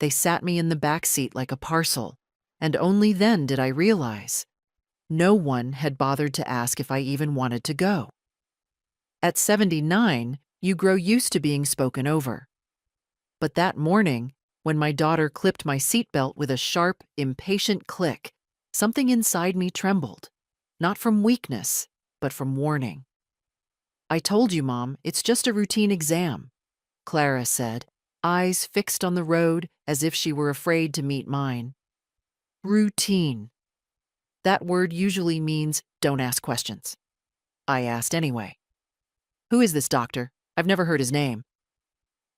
They sat me in the back seat like a parcel, and only then did I realize no one had bothered to ask if I even wanted to go. At 79, you grow used to being spoken over. But that morning, when my daughter clipped my seatbelt with a sharp, impatient click, something inside me trembled, not from weakness, but from warning. "I told you, Mom, it's just a routine exam," Clara said, eyes fixed on the road as if she were afraid to meet mine. Routine. That word usually means don't ask questions. I asked anyway. "Who is this doctor? I've never heard his name."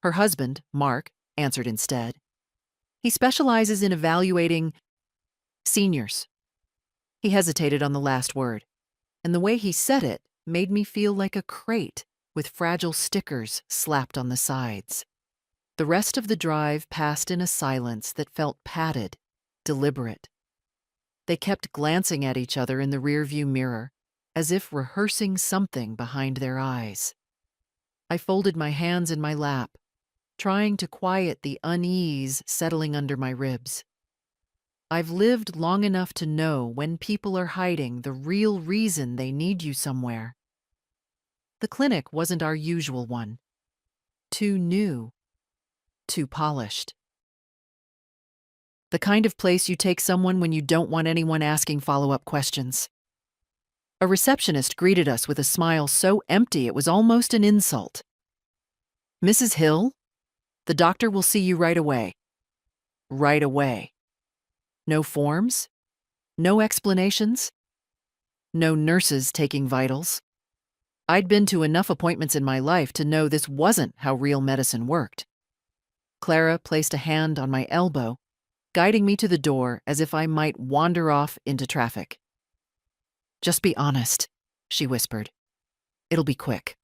Her husband, Mark, answered instead. "He specializes in evaluating seniors." He hesitated on the last word, and the way he said it made me feel like a crate with fragile stickers slapped on the sides. The rest of the drive passed in a silence that felt padded, deliberate. They kept glancing at each other in the rearview mirror, as if rehearsing something behind their eyes. I folded my hands in my lap, trying to quiet the unease settling under my ribs. I've lived long enough to know when people are hiding the real reason they need you somewhere. The clinic wasn't our usual one. Too new, too polished. The kind of place you take someone when you don't want anyone asking follow-up questions. A receptionist greeted us with a smile so empty it was almost an insult. "Mrs. Hill, the doctor will see you right away." Right away. No forms? No explanations? No nurses taking vitals? I'd been to enough appointments in my life to know this wasn't how real medicine worked. Clara placed a hand on my elbow, guiding me to the door as if I might wander off into traffic. "Just be honest," she whispered. "It'll be quick."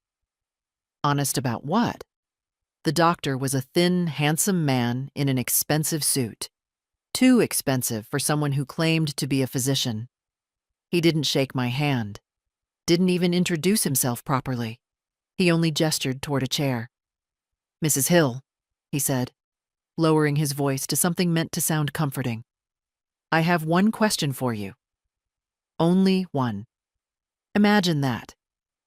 Honest about what? The doctor was a thin, handsome man in an expensive suit. Too expensive for someone who claimed to be a physician. He didn't shake my hand, didn't even introduce himself properly. He only gestured toward a chair. "Mrs. Hill," he said, lowering his voice to something meant to sound comforting. "I have one question for you. Only one. Imagine that.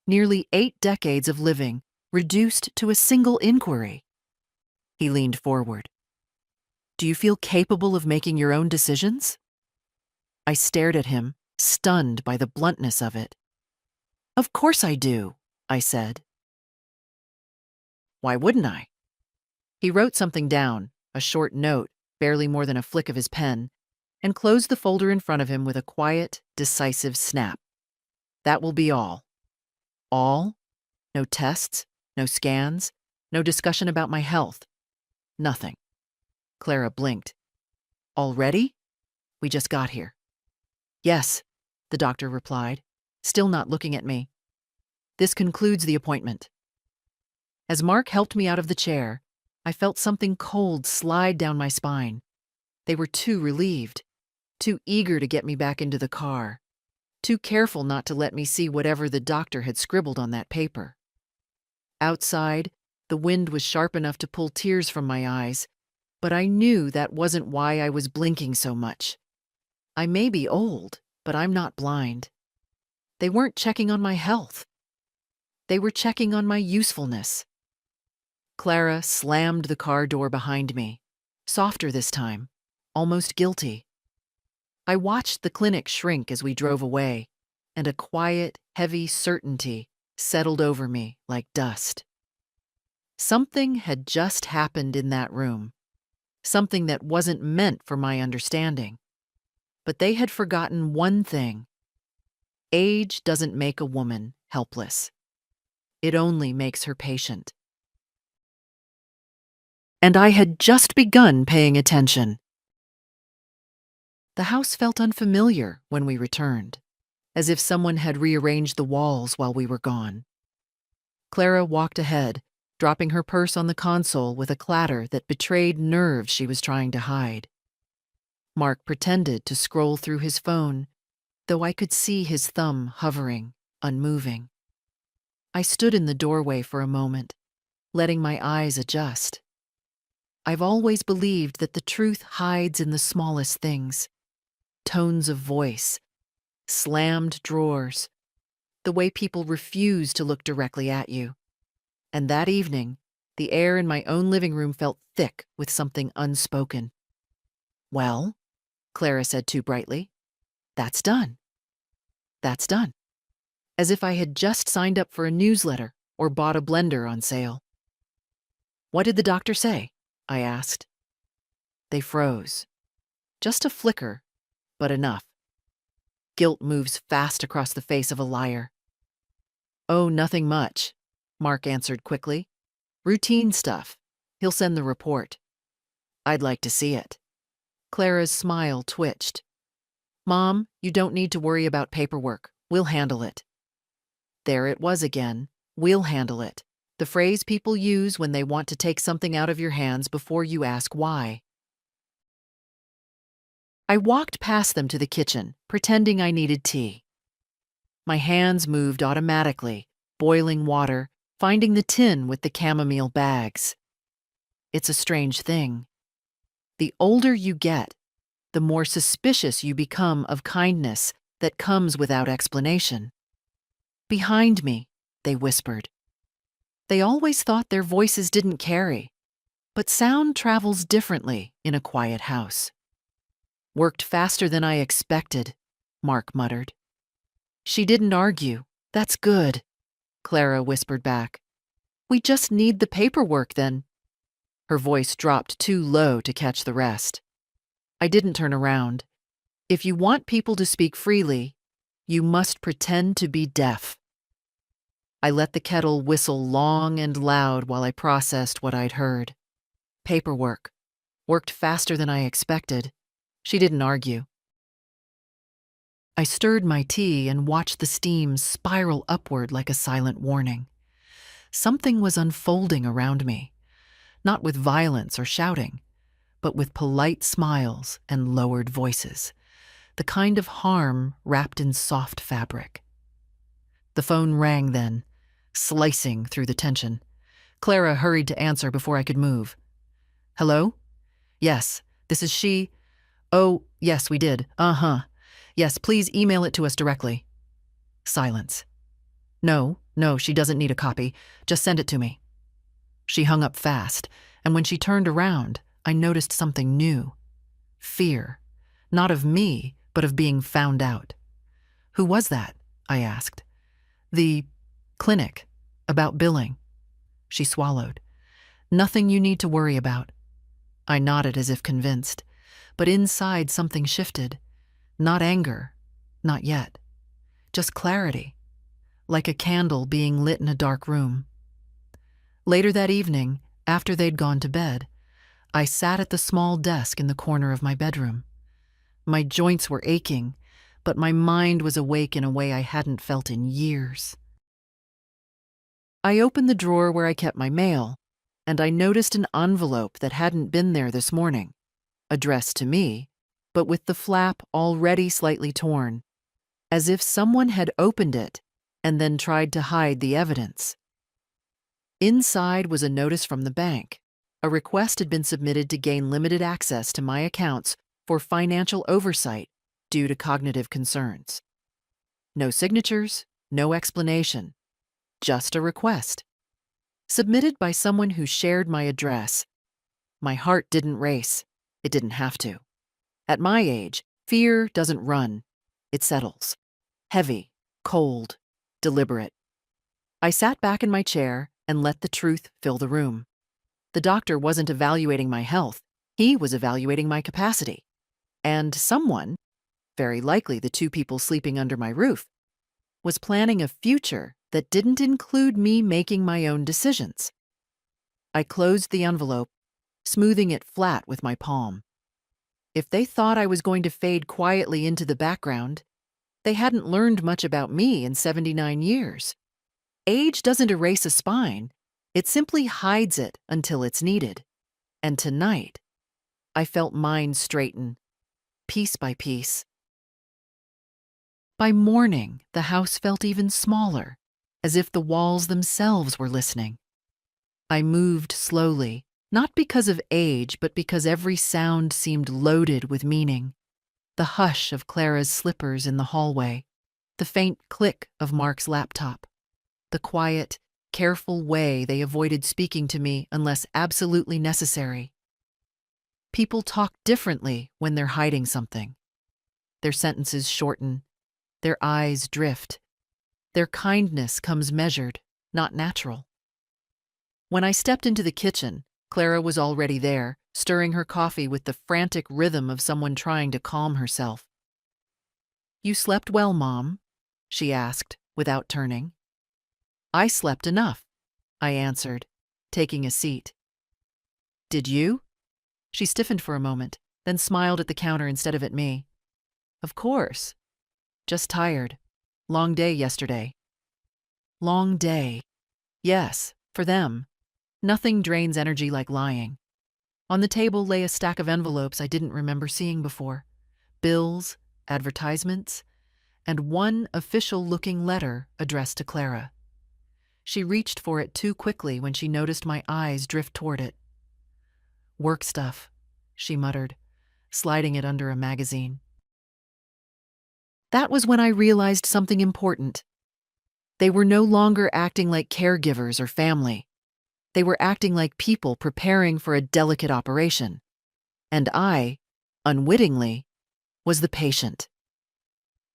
Nearly 8 decades of living reduced to a single inquiry." He leaned forward. "Do you feel capable of making your own decisions?" I stared at him, stunned by the bluntness of it. "Of course I do," I said. "Why wouldn't I?" He wrote something down, a short note, barely more than a flick of his pen, and closed the folder in front of him with a quiet, decisive snap. "That will be all." All? No tests, no scans, no discussion about my health. Nothing. Clara blinked. "Already? We just got here." "Yes," the doctor replied, still not looking at me. "This concludes the appointment." As Mark helped me out of the chair, I felt something cold slide down my spine. They were too relieved, too eager to get me back into the car, too careful not to let me see whatever the doctor had scribbled on that paper. Outside, the wind was sharp enough to pull tears from my eyes, but I knew that wasn't why I was blinking so much. I may be old, but I'm not blind. They weren't checking on my health. They were checking on my usefulness. Clara slammed the car door behind me, softer this time, almost guilty. I watched the clinic shrink as we drove away, and a quiet, heavy certainty settled over me like dust. Something had just happened in that room, something that wasn't meant for my understanding. But they had forgotten one thing. Age doesn't make a woman helpless. It only makes her patient. And I had just begun paying attention. The house felt unfamiliar when we returned, as if someone had rearranged the walls while we were gone. Clara walked ahead, dropping her purse on the console with a clatter that betrayed nerves she was trying to hide. Mark pretended to scroll through his phone, though I could see his thumb hovering, unmoving. I stood in the doorway for a moment, letting my eyes adjust. I've always believed that the truth hides in the smallest things. Tones of voice, slammed drawers, the way people refuse to look directly at you. And that evening, the air in my own living room felt thick with something unspoken. "Well," Clara said too brightly, "that's done. That's done." As if I had just signed up for a newsletter or bought a blender on sale. "What did the doctor say?" I asked. They froze. Just a flicker, but enough. Guilt moves fast across the face of a liar. "Oh, nothing much," Mark answered quickly. "Routine stuff. He'll send the report." "I'd like to see it." Clara's smile twitched. "Mom, you don't need to worry about paperwork. We'll handle it." There it was again. "We'll handle it." The phrase people use when they want to take something out of your hands before you ask why. I walked past them to the kitchen, pretending I needed tea. My hands moved automatically, boiling water, finding the tin with the chamomile bags. It's a strange thing. The older you get, the more suspicious you become of kindness that comes without explanation. "Behind me," they whispered. They always thought their voices didn't carry, but sound travels differently in a quiet house. "Worked faster than I expected," Mark muttered. "She didn't argue. That's good," Clara whispered back. "We just need the paperwork then." Her voice dropped too low to catch the rest. I didn't turn around. If you want people to speak freely, you must pretend to be deaf. I let the kettle whistle long and loud while I processed what I'd heard. Paperwork. Worked faster than I expected. She didn't argue. I stirred my tea and watched the steam spiral upward like a silent warning. Something was unfolding around me, not with violence or shouting, but with polite smiles and lowered voices, the kind of harm wrapped in soft fabric. The phone rang then, slicing through the tension. Clara hurried to answer before I could move. "Hello? Yes, this is she. Oh, yes, we did. Uh-huh. Yes, please email it to us directly." Silence. No, she doesn't need a copy. Just send it to me." She hung up fast, and when she turned around, I noticed something new. Fear. Not of me, but of being found out. "Who was that?" I asked. "The clinic. About billing." She swallowed. "Nothing you need to worry about." I nodded as if convinced, but inside something shifted. Not anger. Not yet. Just clarity. Like a candle being lit in a dark room. Later that evening, after they'd gone to bed, I sat at the small desk in the corner of my bedroom. My joints were aching, but my mind was awake in a way I hadn't felt in years. I opened the drawer where I kept my mail, and I noticed an envelope that hadn't been there this morning, addressed to me, but with the flap already slightly torn, as if someone had opened it and then tried to hide the evidence. Inside was a notice from the bank. A request had been submitted to gain limited access to my accounts for financial oversight due to cognitive concerns. No signatures, no explanation, just a request. Submitted by someone who shared my address. My heart didn't race. It didn't have to. At my age, fear doesn't run. It settles. Heavy, cold, deliberate. I sat back in my chair and let the truth fill the room. The doctor wasn't evaluating my health. He was evaluating my capacity. And someone, very likely the two people sleeping under my roof, was planning a future that didn't include me making my own decisions. I closed the envelope, smoothing it flat with my palm. If they thought I was going to fade quietly into the background, they hadn't learned much about me in 79 years. Age doesn't erase a spine, it simply hides it until it's needed. And tonight, I felt mine straighten, piece by piece. By morning, the house felt even smaller, as if the walls themselves were listening. I moved slowly, Not because of age, but because every sound seemed loaded with meaning. The hush of Clara's slippers in the hallway, the faint click of Mark's laptop, the quiet, careful way they avoided speaking to me unless absolutely necessary. People talk differently when they're hiding something. Their sentences shorten, their eyes drift. Their kindness comes measured, not natural. When I stepped into the kitchen, Clara was already there, stirring her coffee with the frantic rhythm of someone trying to calm herself. "You slept well, Mom?" she asked, without turning. "I slept enough," I answered, taking a seat. "Did you?" She stiffened for a moment, then smiled at the counter instead of at me. "Of course. Just tired. Long day yesterday." Long day. Yes, for them. Nothing drains energy like lying. On the table lay a stack of envelopes I didn't remember seeing before. Bills, advertisements, and one official-looking letter addressed to Clara. She reached for it too quickly when she noticed my eyes drift toward it. "Work stuff," she muttered, sliding it under a magazine. That was when I realized something important. They were no longer acting like caregivers or family. They were acting like people preparing for a delicate operation. And I, unwittingly, was the patient.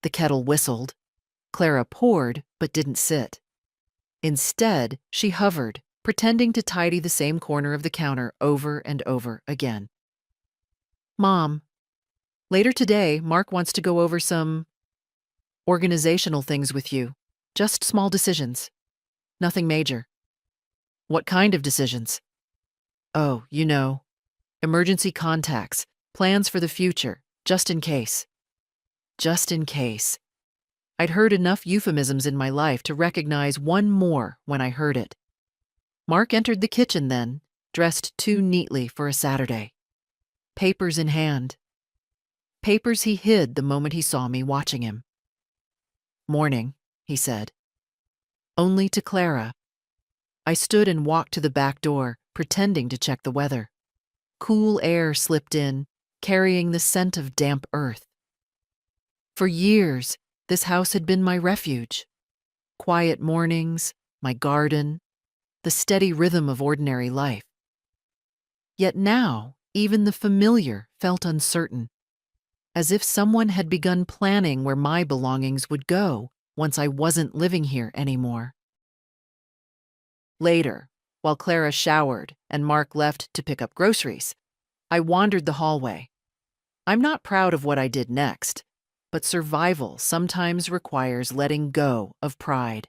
The kettle whistled. Clara poured, but didn't sit. Instead, she hovered, pretending to tidy the same corner of the counter over and over again. "Mom, later today, Mark wants to go over some organizational things with you. Just small decisions. Nothing major." "What kind of decisions?" "Oh, emergency contacts, plans for the future, just in case." Just in case. I'd heard enough euphemisms in my life to recognize one more when I heard it. Mark entered the kitchen then, dressed too neatly for a Saturday. Papers in hand. Papers he hid the moment he saw me watching him. "Morning," he said. Only to Clara. I stood and walked to the back door, pretending to check the weather. Cool air slipped in, carrying the scent of damp earth. For years, this house had been my refuge. Quiet mornings, my garden, the steady rhythm of ordinary life. Yet now, even the familiar felt uncertain, as if someone had begun planning where my belongings would go once I wasn't living here anymore. Later, while Clara showered and Mark left to pick up groceries, I wandered the hallway. I'm not proud of what I did next, but survival sometimes requires letting go of pride.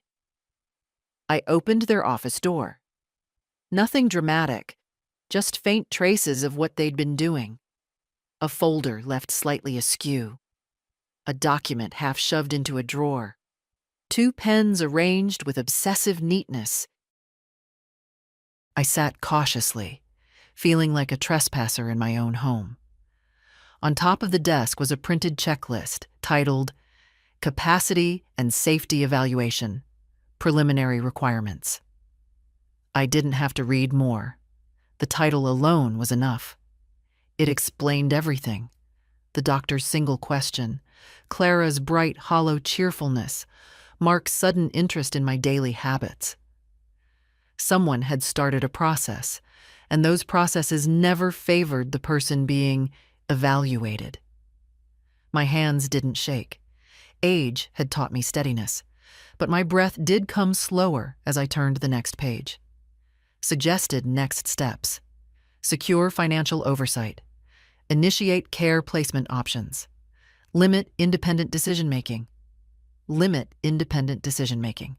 I opened their office door. Nothing dramatic, just faint traces of what they'd been doing. A folder left slightly askew. A document half shoved into a drawer. 2 pens arranged with obsessive neatness. I sat cautiously, feeling like a trespasser in my own home. On top of the desk was a printed checklist titled Capacity and Safety Evaluation, Preliminary Requirements. I didn't have to read more. The title alone was enough. It explained everything. The doctor's single question, Clara's bright, hollow cheerfulness, Mark's sudden interest in my daily habits. Someone had started a process, and those processes never favored the person being evaluated. My hands didn't shake. Age had taught me steadiness, but my breath did come slower as I turned the next page. Suggested next steps. Secure financial oversight. Initiate care placement options. Limit independent decision-making. Limit independent decision-making.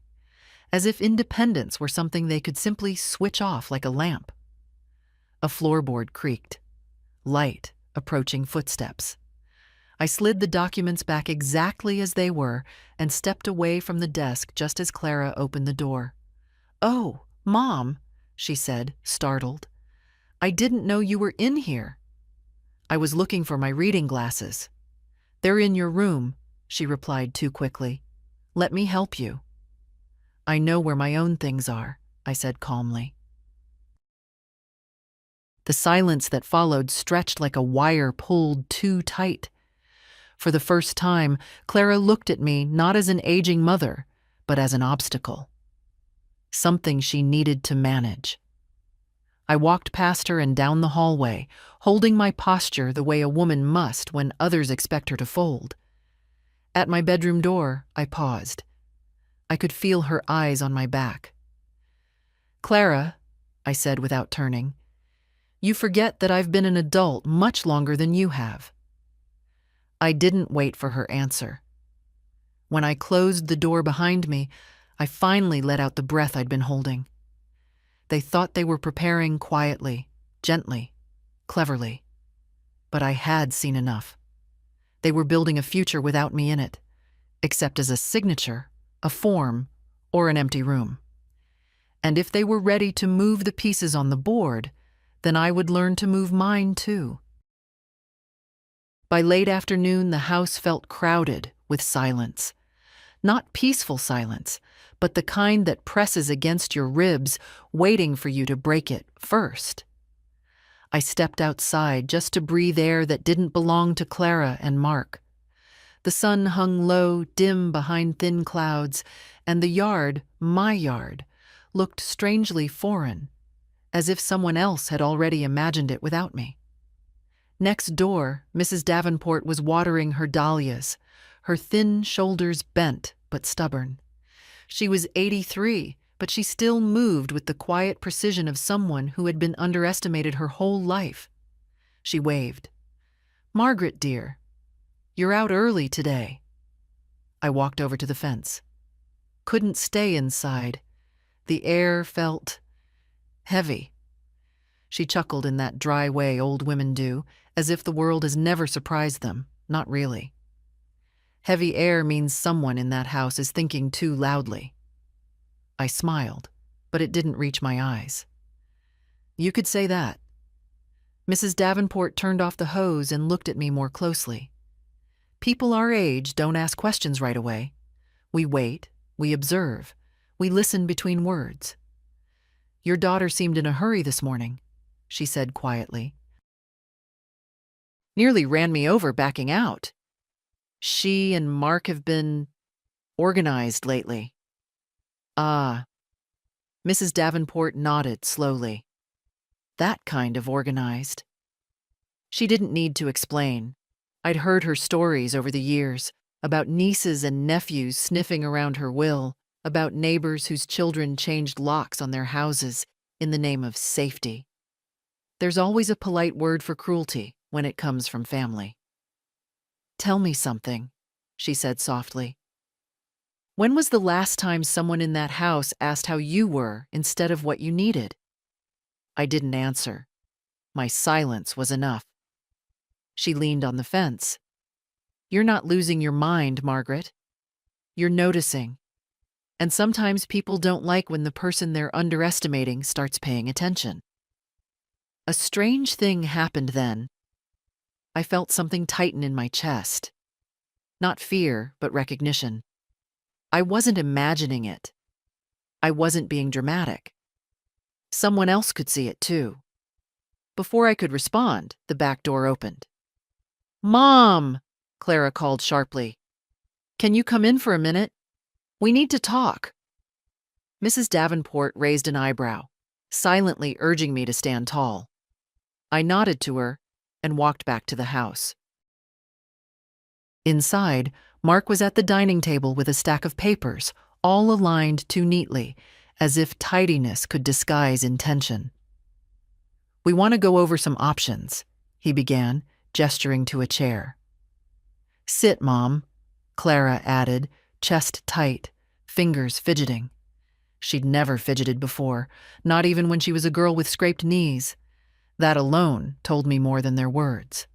As if independence were something they could simply switch off like a lamp. A floorboard creaked. Light, approaching footsteps. I slid the documents back exactly as they were and stepped away from the desk just as Clara opened the door. "Oh, Mom," she said, startled. "I didn't know you were in here." I was looking for my reading glasses. "They're in your room," she replied too quickly. "Let me help you." "I know where my own things are," I said calmly. The silence that followed stretched like a wire pulled too tight. For the first time, Clara looked at me not as an aging mother, but as an obstacle. Something she needed to manage. I walked past her and down the hallway, holding my posture the way a woman must when others expect her to fold. At my bedroom door, I paused. I could feel her eyes on my back. "Clara," I said without turning, "you forget that I've been an adult much longer than you have." I didn't wait for her answer. When I closed the door behind me, I finally let out the breath I'd been holding. They thought they were preparing quietly, gently, cleverly. But I had seen enough. They were building a future without me in it, except as a signature, a form, or an empty room. And if they were ready to move the pieces on the board, then I would learn to move mine too. By late afternoon, the house felt crowded with silence. Not peaceful silence, but the kind that presses against your ribs, waiting for you to break it first. I stepped outside just to breathe air that didn't belong to Clara and Mark. The sun hung low, dim behind thin clouds, and the yard, my yard, looked strangely foreign, as if someone else had already imagined it without me. Next door, Mrs. Davenport was watering her dahlias, her thin shoulders bent but stubborn. She was 83, but she still moved with the quiet precision of someone who had been underestimated her whole life. She waved. "Margaret, dear, you're out early today." I walked over to the fence. Couldn't stay inside. The air felt heavy. She chuckled in that dry way old women do, as if the world has never surprised them. Not really. Heavy air means someone in that house is thinking too loudly. I smiled, but it didn't reach my eyes. "You could say that." Mrs. Davenport turned off the hose and looked at me more closely. "People our age don't ask questions right away. We wait, we observe, we listen between words." "Your daughter seemed in a hurry this morning," she said quietly. "Nearly ran me over backing out. She and Mark have been organized lately." "Ah." Mrs. Davenport nodded slowly. "That kind of organized." She didn't need to explain. I'd heard her stories over the years, about nieces and nephews sniffing around her will, about neighbors whose children changed locks on their houses in the name of safety. There's always a polite word for cruelty when it comes from family. "Tell me something," she said softly. "When was the last time someone in that house asked how you were instead of what you needed?" I didn't answer. My silence was enough. She leaned on the fence. "You're not losing your mind, Margaret. You're noticing. And sometimes people don't like when the person they're underestimating starts paying attention." A strange thing happened then. I felt something tighten in my chest. Not fear, but recognition. I wasn't imagining it. I wasn't being dramatic. Someone else could see it too. Before I could respond, the back door opened. "Mom!" Clara called sharply. "Can you come in for a minute? We need to talk." Mrs. Davenport raised an eyebrow, silently urging me to stand tall. I nodded to her and walked back to the house. Inside, Mark was at the dining table with a stack of papers, all aligned too neatly, as if tidiness could disguise intention. "We want to go over some options," he began, gesturing to a chair. "Sit, Mom," Clara added, chest tight, fingers fidgeting. She'd never fidgeted before, not even when she was a girl with scraped knees. That alone told me more than their words.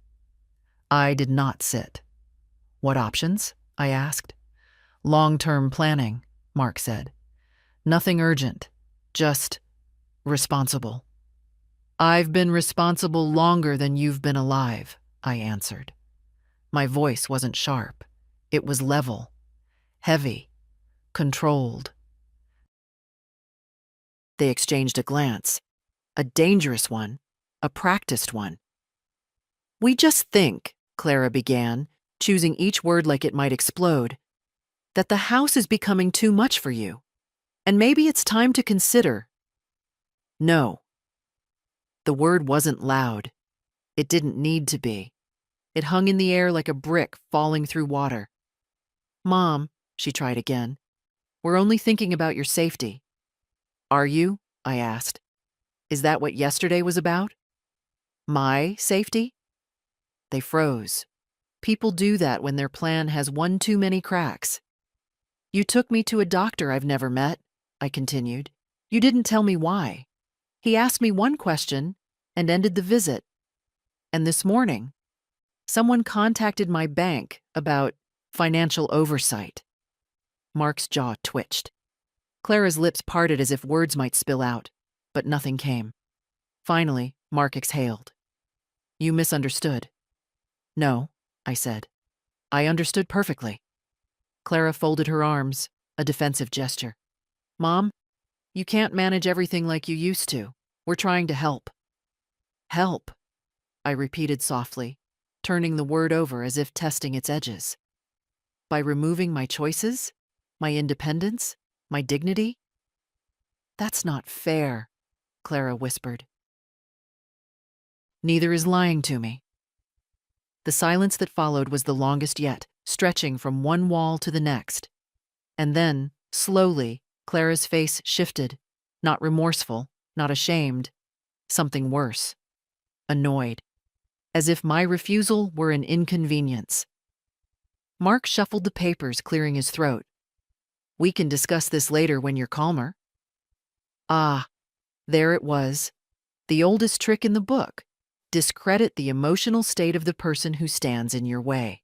I did not sit. "What options?" I asked. "Long-term planning," Mark said. "Nothing urgent, just responsible." "I've been responsible longer than you've been alive," I answered. My voice wasn't sharp. It was level, heavy, controlled. They exchanged a glance, a dangerous one, a practiced one. We just think, Clara began, choosing each word like it might explode, that the house is becoming too much for you, and maybe it's time to consider. No. The word wasn't loud. It didn't need to be. It hung in the air like a brick falling through water. Mom, she tried again, we're only thinking about your safety. Are you? I asked. Is that what yesterday was about? My safety? They froze. People do that when their plan has one too many cracks. You took me to a doctor I've never met, I continued. You didn't tell me why. He asked me one question and ended the visit. And this morning, someone contacted my bank about financial oversight. Mark's jaw twitched. Clara's lips parted as if words might spill out, but nothing came. Finally, Mark exhaled. You misunderstood. No, I said. I understood perfectly. Clara folded her arms, a defensive gesture. Mom, you can't manage everything like you used to. We're trying to help. Help, I repeated softly, turning the word over as if testing its edges. By removing my choices, my independence, my dignity? That's not fair, Clara whispered. Neither is lying to me. The silence that followed was the longest yet, stretching from one wall to the next. And then, slowly, Clara's face shifted, not remorseful, not ashamed, something worse. Annoyed, as if my refusal were an inconvenience. Mark shuffled the papers, clearing his throat. We can discuss this later when you're calmer. Ah, there it was. The oldest trick in the book. Discredit the emotional state of the person who stands in your way.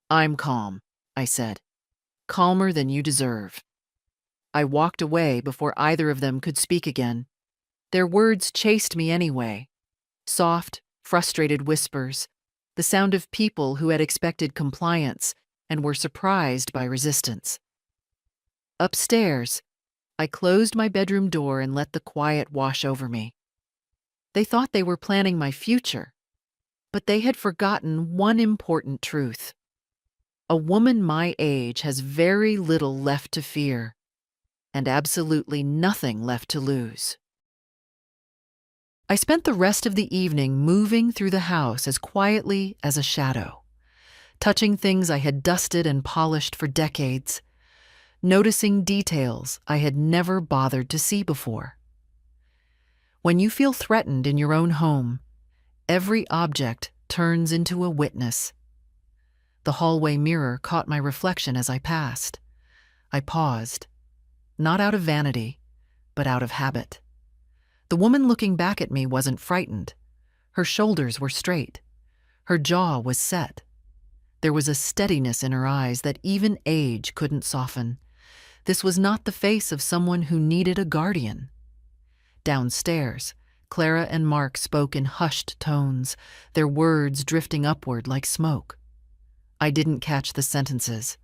I'm calm, I said. Calmer than you deserve. I walked away before either of them could speak again. Their words chased me anyway. Soft, frustrated whispers, the sound of people who had expected compliance and were surprised by resistance. Upstairs, I closed my bedroom door and let the quiet wash over me. They thought they were planning my future, but they had forgotten one important truth. A woman my age has very little left to fear, and absolutely nothing left to lose. I spent the rest of the evening moving through the house as quietly as a shadow, touching things I had dusted and polished for decades, noticing details I had never bothered to see before. When you feel threatened in your own home, every object turns into a witness. The hallway mirror caught my reflection as I passed. I paused, not out of vanity, but out of habit. The woman looking back at me wasn't frightened. Her shoulders were straight. Her jaw was set. There was a steadiness in her eyes that even age couldn't soften. This was not the face of someone who needed a guardian. Downstairs, Clara and Mark spoke in hushed tones, their words drifting upward like smoke. I didn't catch the sentences,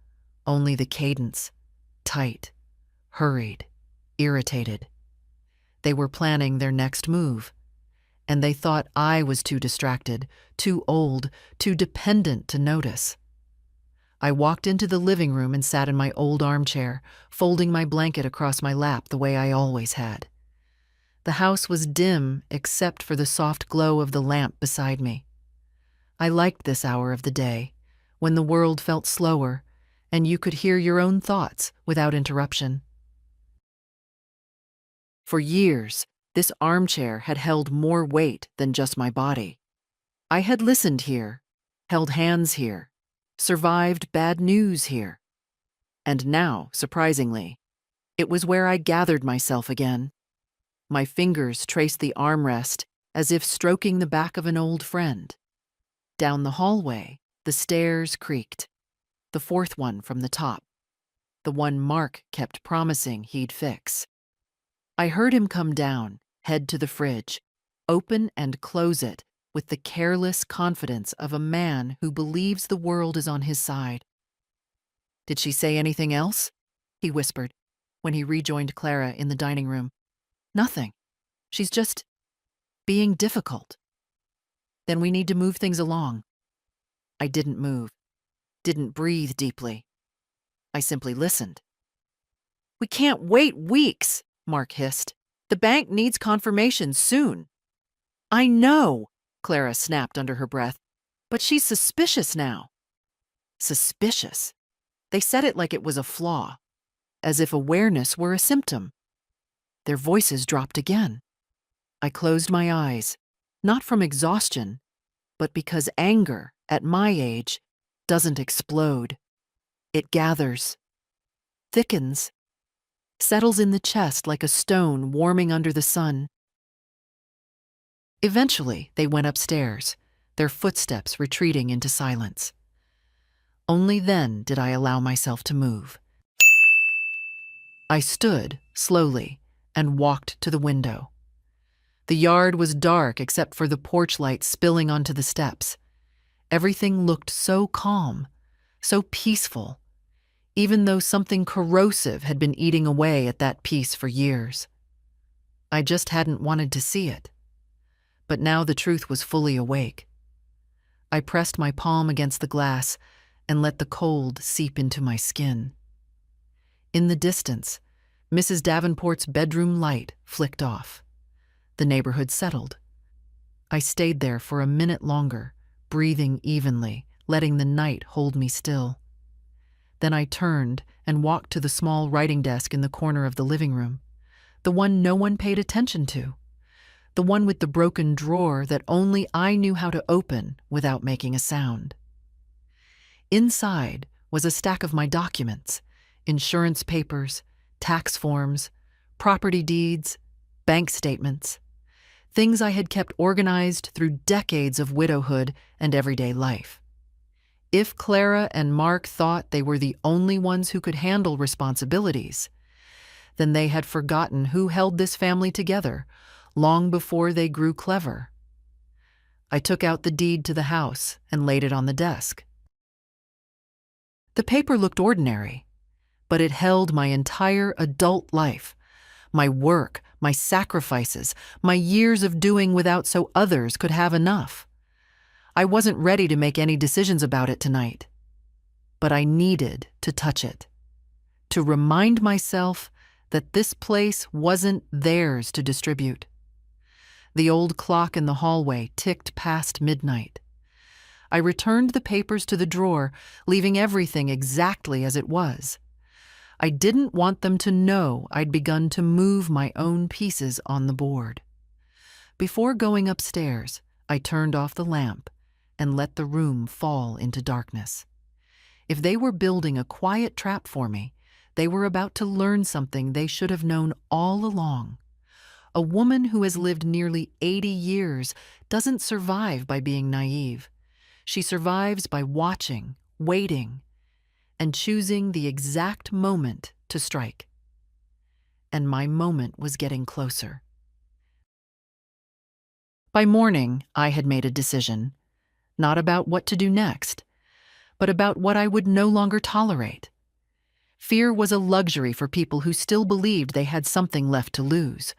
only the cadence, tight, hurried, irritated. They were planning their next move, and they thought I was too distracted, too old, too dependent to notice. I walked into the living room and sat in my old armchair, folding my blanket across my lap the way I always had. The house was dim except for the soft glow of the lamp beside me. I liked this hour of the day, when the world felt slower and you could hear your own thoughts without interruption. For years, this armchair had held more weight than just my body. I had listened here, held hands here, survived bad news here. And now, surprisingly, it was where I gathered myself again. My fingers traced the armrest as if stroking the back of an old friend. Down the hallway, the stairs creaked. The fourth one from the top. The one Mark kept promising he'd fix. I heard him come down, head to the fridge, open and close it with the careless confidence of a man who believes the world is on his side. Did she say anything else? He whispered, when he rejoined Clara in the dining room. Nothing. She's just... being difficult. Then we need to move things along. I didn't move, didn't breathe deeply. I simply listened. We can't wait weeks, Mark hissed. The bank needs confirmation soon. I know, Clara snapped under her breath, but she's suspicious now. Suspicious? They said it like it was a flaw, as if awareness were a symptom. Their voices dropped again. I closed my eyes, not from exhaustion, but because anger, at my age, doesn't explode. It gathers, thickens, settles in the chest like a stone warming under the sun. Eventually, they went upstairs, their footsteps retreating into silence. Only then did I allow myself to move. I stood, slowly, and walked to the window. The yard was dark except for the porch light spilling onto the steps. Everything looked so calm, so peaceful, even though something corrosive had been eating away at that peace for years. I just hadn't wanted to see it. But now the truth was fully awake. I pressed my palm against the glass and let the cold seep into my skin. In the distance, Mrs. Davenport's bedroom light flicked off. The neighborhood settled. I stayed there for a minute longer, breathing evenly, letting the night hold me still. Then I turned and walked to the small writing desk in the corner of the living room, the one no one paid attention to, the one with the broken drawer that only I knew how to open without making a sound. Inside was a stack of my documents, insurance papers, tax forms, property deeds, bank statements, things I had kept organized through decades of widowhood and everyday life. If Clara and Mark thought they were the only ones who could handle responsibilities, then they had forgotten who held this family together long before they grew clever. I took out the deed to the house and laid it on the desk. The paper looked ordinary, but it held my entire adult life, my work, my sacrifices, my years of doing without so others could have enough. I wasn't ready to make any decisions about it tonight, but I needed to touch it, to remind myself that this place wasn't theirs to distribute. The old clock in the hallway ticked past midnight. I returned the papers to the drawer, leaving everything exactly as it was. I didn't want them to know I'd begun to move my own pieces on the board. Before going upstairs, I turned off the lamp and let the room fall into darkness. If they were building a quiet trap for me, they were about to learn something they should have known all along. A woman who has lived nearly 80 years doesn't survive by being naive. She survives by watching, waiting, and choosing the exact moment to strike. And my moment was getting closer. By morning, I had made a decision, not about what to do next, but about what I would no longer tolerate. Fear was a luxury for people who still believed they had something left to lose.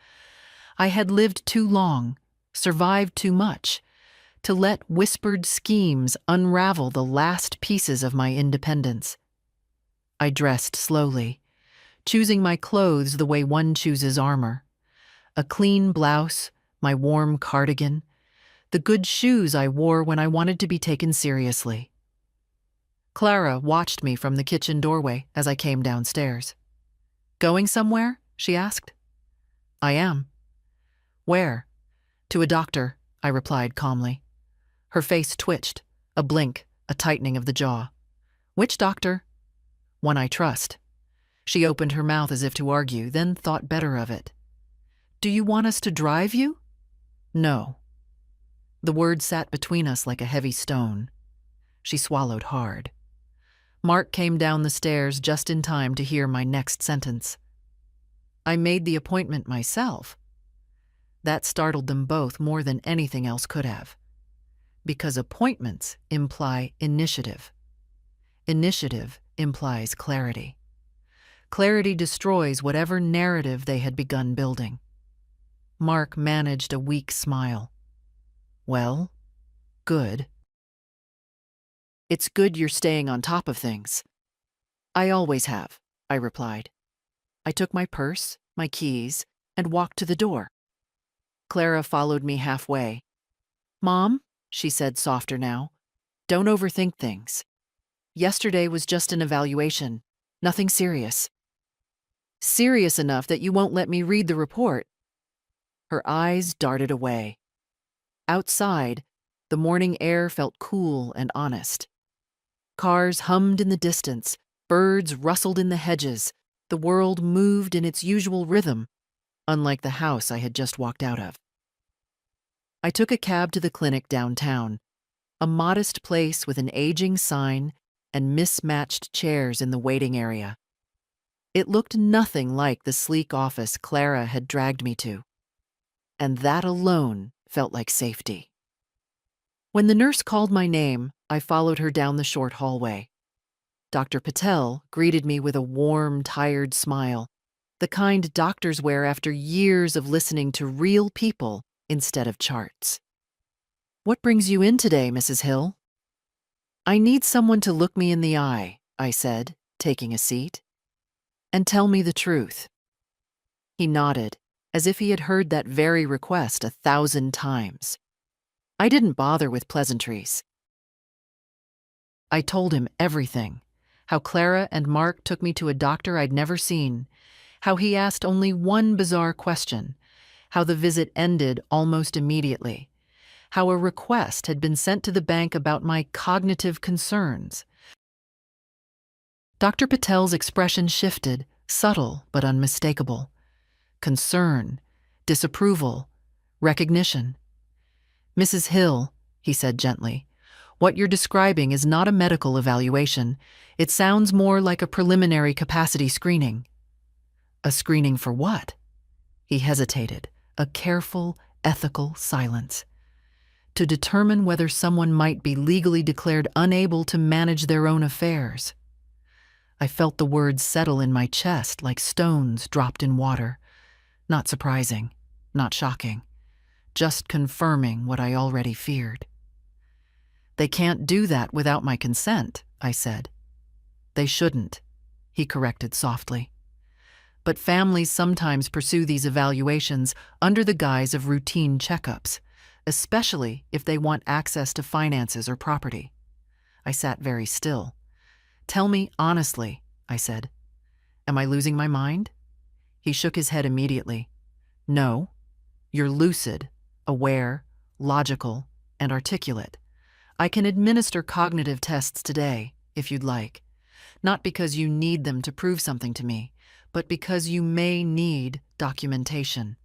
I had lived too long, survived too much, to let whispered schemes unravel the last pieces of my independence. I dressed slowly, choosing my clothes the way one chooses armor. A clean blouse, my warm cardigan, the good shoes I wore when I wanted to be taken seriously. Clara watched me from the kitchen doorway as I came downstairs. "Going somewhere?" she asked. "I am." "Where?" "To a doctor," I replied calmly. Her face twitched, a blink, a tightening of the jaw. "Which doctor?" "One I trust." She opened her mouth as if to argue, then thought better of it. "Do you want us to drive you?" "No." The word sat between us like a heavy stone. She swallowed hard. Mark came down the stairs just in time to hear my next sentence. "I made the appointment myself." That startled them both more than anything else could have. Because appointments imply initiative. Initiative implies clarity. Clarity destroys whatever narrative they had begun building. Mark managed a weak smile. Well, good. It's good you're staying on top of things. I always have, I replied. I took my purse, my keys, and walked to the door. Clara followed me halfway. Mom, she said softer now, don't overthink things. Yesterday was just an evaluation, nothing serious. Serious enough that you won't let me read the report. Her eyes darted away. Outside, the morning air felt cool and honest. Cars hummed in the distance, birds rustled in the hedges, the world moved in its usual rhythm, unlike the house I had just walked out of. I took a cab to the clinic downtown, a modest place with an aging sign and mismatched chairs in the waiting area. It looked nothing like the sleek office Clara had dragged me to, and that alone felt like safety. When the nurse called my name, I followed her down the short hallway. Dr. Patel greeted me with a warm, tired smile, the kind doctors wear after years of listening to real people instead of charts. What brings you in today, Mrs. Hill? I need someone to look me in the eye, I said, taking a seat. And tell me the truth. He nodded, as if he had heard that very request 1,000 times. I didn't bother with pleasantries. I told him everything, how Clara and Mark took me to a doctor I'd never seen, how he asked only one bizarre question, how the visit ended almost immediately, how a request had been sent to the bank about my cognitive concerns. Dr. Patel's expression shifted, subtle but unmistakable. Concern, disapproval, recognition. Mrs. Hill, he said gently, what you're describing is not a medical evaluation. It sounds more like a preliminary capacity screening. A screening for what? He hesitated, a careful, ethical silence. To determine whether someone might be legally declared unable to manage their own affairs. I felt the words settle in my chest like stones dropped in water. Not surprising, not shocking, just confirming what I already feared. They can't do that without my consent, I said. They shouldn't, he corrected softly. But families sometimes pursue these evaluations under the guise of routine checkups, especially if they want access to finances or property. I sat very still. Tell me honestly, I said. Am I losing my mind? He shook his head immediately. No, you're lucid, aware, logical, and articulate. I can administer cognitive tests today, if you'd like. Not because you need them to prove something to me, but because you may need documentation.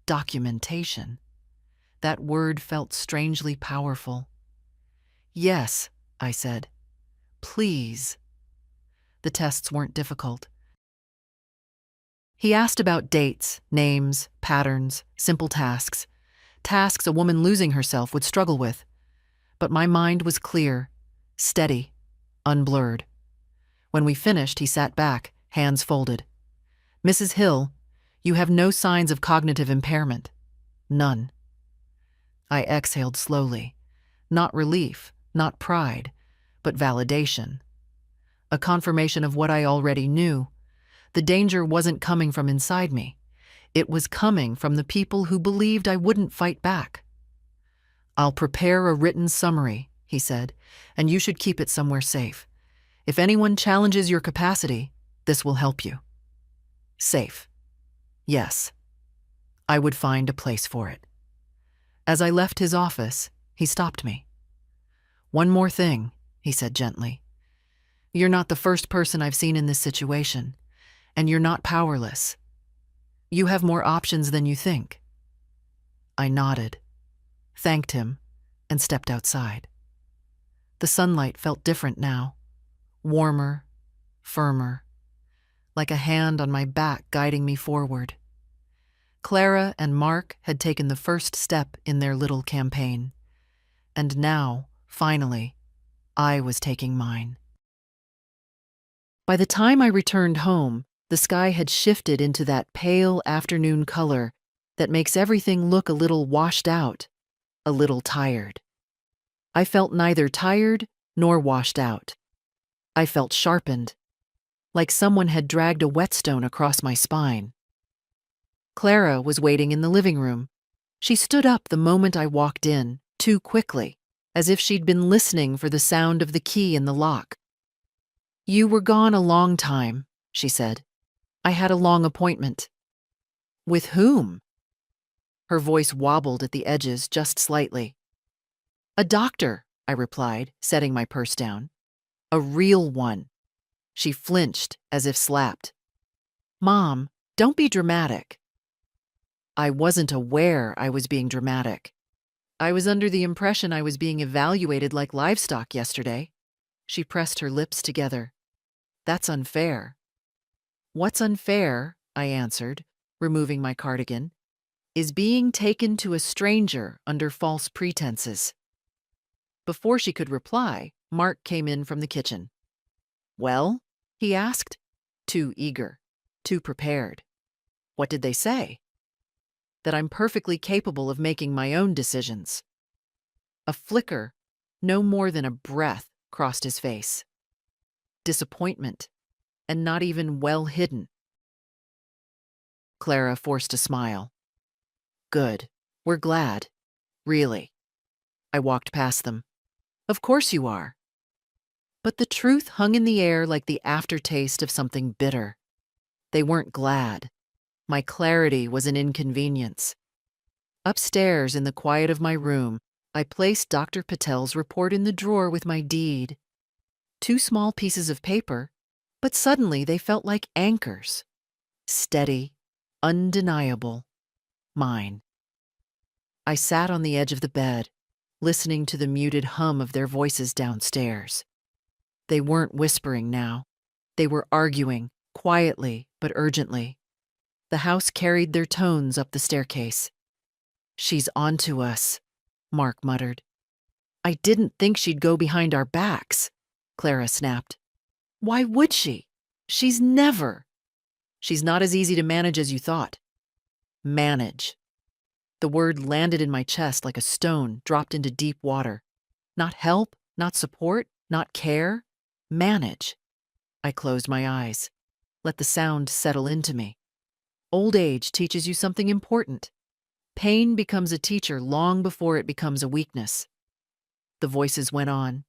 Documentation. That word felt strangely powerful. Yes, I said. Please. The tests weren't difficult. He asked about dates, names, patterns, simple tasks. Tasks a woman losing herself would struggle with. But my mind was clear, steady, unblurred. When we finished, he sat back, hands folded. Mrs. Hill, you have no signs of cognitive impairment. None. I exhaled slowly. Not relief, not pride, but validation. A confirmation of what I already knew. The danger wasn't coming from inside me. It was coming from the people who believed I wouldn't fight back. I'll prepare a written summary, he said, and you should keep it somewhere safe. If anyone challenges your capacity, this will help you. Safe. Yes. I would find a place for it. As I left his office, he stopped me. One more thing, he said gently. You're not the first person I've seen in this situation, and you're not powerless. You have more options than you think. I nodded, thanked him, and stepped outside. The sunlight felt different now, warmer, firmer, like a hand on my back guiding me forward. Clara and Mark had taken the first step in their little campaign, and now, finally, I was taking mine. By the time I returned home, the sky had shifted into that pale afternoon color that makes everything look a little washed out, a little tired. I felt neither tired nor washed out. I felt sharpened, like someone had dragged a whetstone across my spine. Clara was waiting in the living room. She stood up the moment I walked in, too quickly, as if she'd been listening for the sound of the key in the lock. "You were gone a long time," she said. "I had a long appointment." "With whom?" Her voice wobbled at the edges just slightly. "A doctor," I replied, setting my purse down. "A real one." She flinched as if slapped. "Mom, don't be dramatic." I wasn't aware I was being dramatic. I was under the impression I was being evaluated like livestock yesterday. She pressed her lips together. "That's unfair." "What's unfair," I answered, removing my cardigan, "is being taken to a stranger under false pretenses." Before she could reply, Mark came in from the kitchen. "Well?" he asked, too eager, too prepared. "What did they say?" "That I'm perfectly capable of making my own decisions." A flicker, no more than a breath, crossed his face. Disappointment, and not even well hidden. Clara forced a smile. "Good. We're glad. Really." I walked past them. "Of course you are." But the truth hung in the air like the aftertaste of something bitter. They weren't glad. My clarity was an inconvenience. Upstairs, in the quiet of my room, I placed Dr. Patel's report in the drawer with my deed. 2 small pieces of paper, but suddenly they felt like anchors. Steady, undeniable, mine. I sat on the edge of the bed, listening to the muted hum of their voices downstairs. They weren't whispering now. They were arguing, quietly but urgently. The house carried their tones up the staircase. "She's onto us," Mark muttered. "I didn't think she'd go behind our backs," Clara snapped. "Why would she? She's never." "She's not as easy to manage as you thought." Manage. The word landed in my chest like a stone dropped into deep water. Not help, not support, not care. Manage. I closed my eyes. Let the sound settle into me. Old age teaches you something important. Pain becomes a teacher long before it becomes a weakness. The voices went on.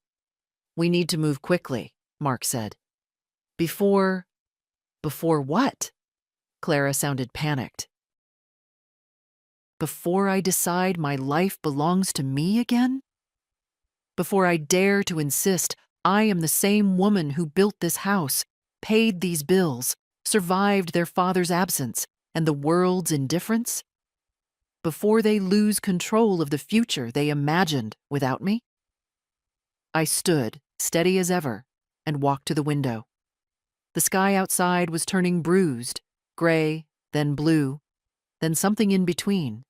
"We need to move quickly," Mark said. Before what?" Clara sounded panicked. "Before I decide my life belongs to me again? Before I dare to insist I am the same woman who built this house, paid these bills, survived their father's absence and the world's indifference? Before they lose control of the future they imagined without me?" I stood, steady as ever, and walked to the window. The sky outside was turning bruised, gray, then blue, then something in between.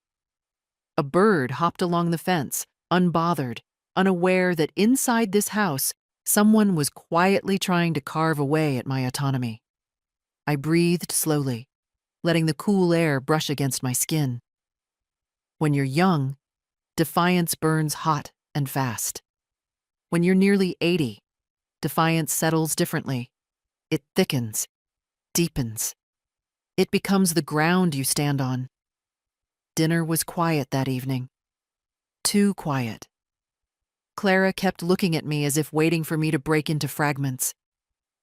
A bird hopped along the fence, unbothered, unaware that inside this house someone was quietly trying to carve away at my autonomy. I breathed slowly, letting the cool air brush against my skin. When you're young, defiance burns hot and fast. When you're nearly 80, defiance settles differently. It thickens, deepens. It becomes the ground you stand on. Dinner was quiet that evening. Too quiet. Clara kept looking at me as if waiting for me to break into fragments.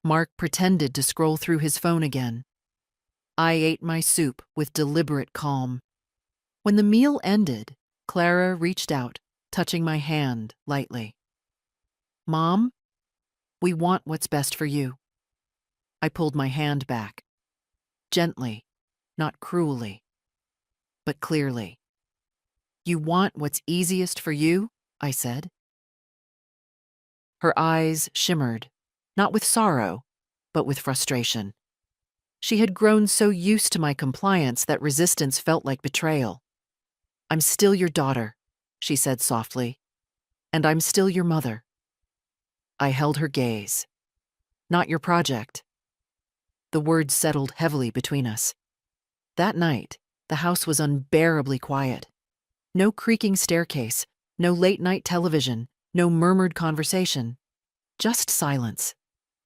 Mark pretended to scroll through his phone again. I ate my soup with deliberate calm. When the meal ended, Clara reached out, touching my hand lightly. "Mom, we want what's best for you." I pulled my hand back. Gently, not cruelly, but clearly. "You want what's easiest for you?" I said. Her eyes shimmered, not with sorrow, but with frustration. She had grown so used to my compliance that resistance felt like betrayal. "I'm still your daughter," she said softly, "and I'm still your mother." I held her gaze. "Not your project." The words settled heavily between us. That night, The house was unbearably quiet. No creaking staircase, no late-night television, no murmured conversation. Just silence.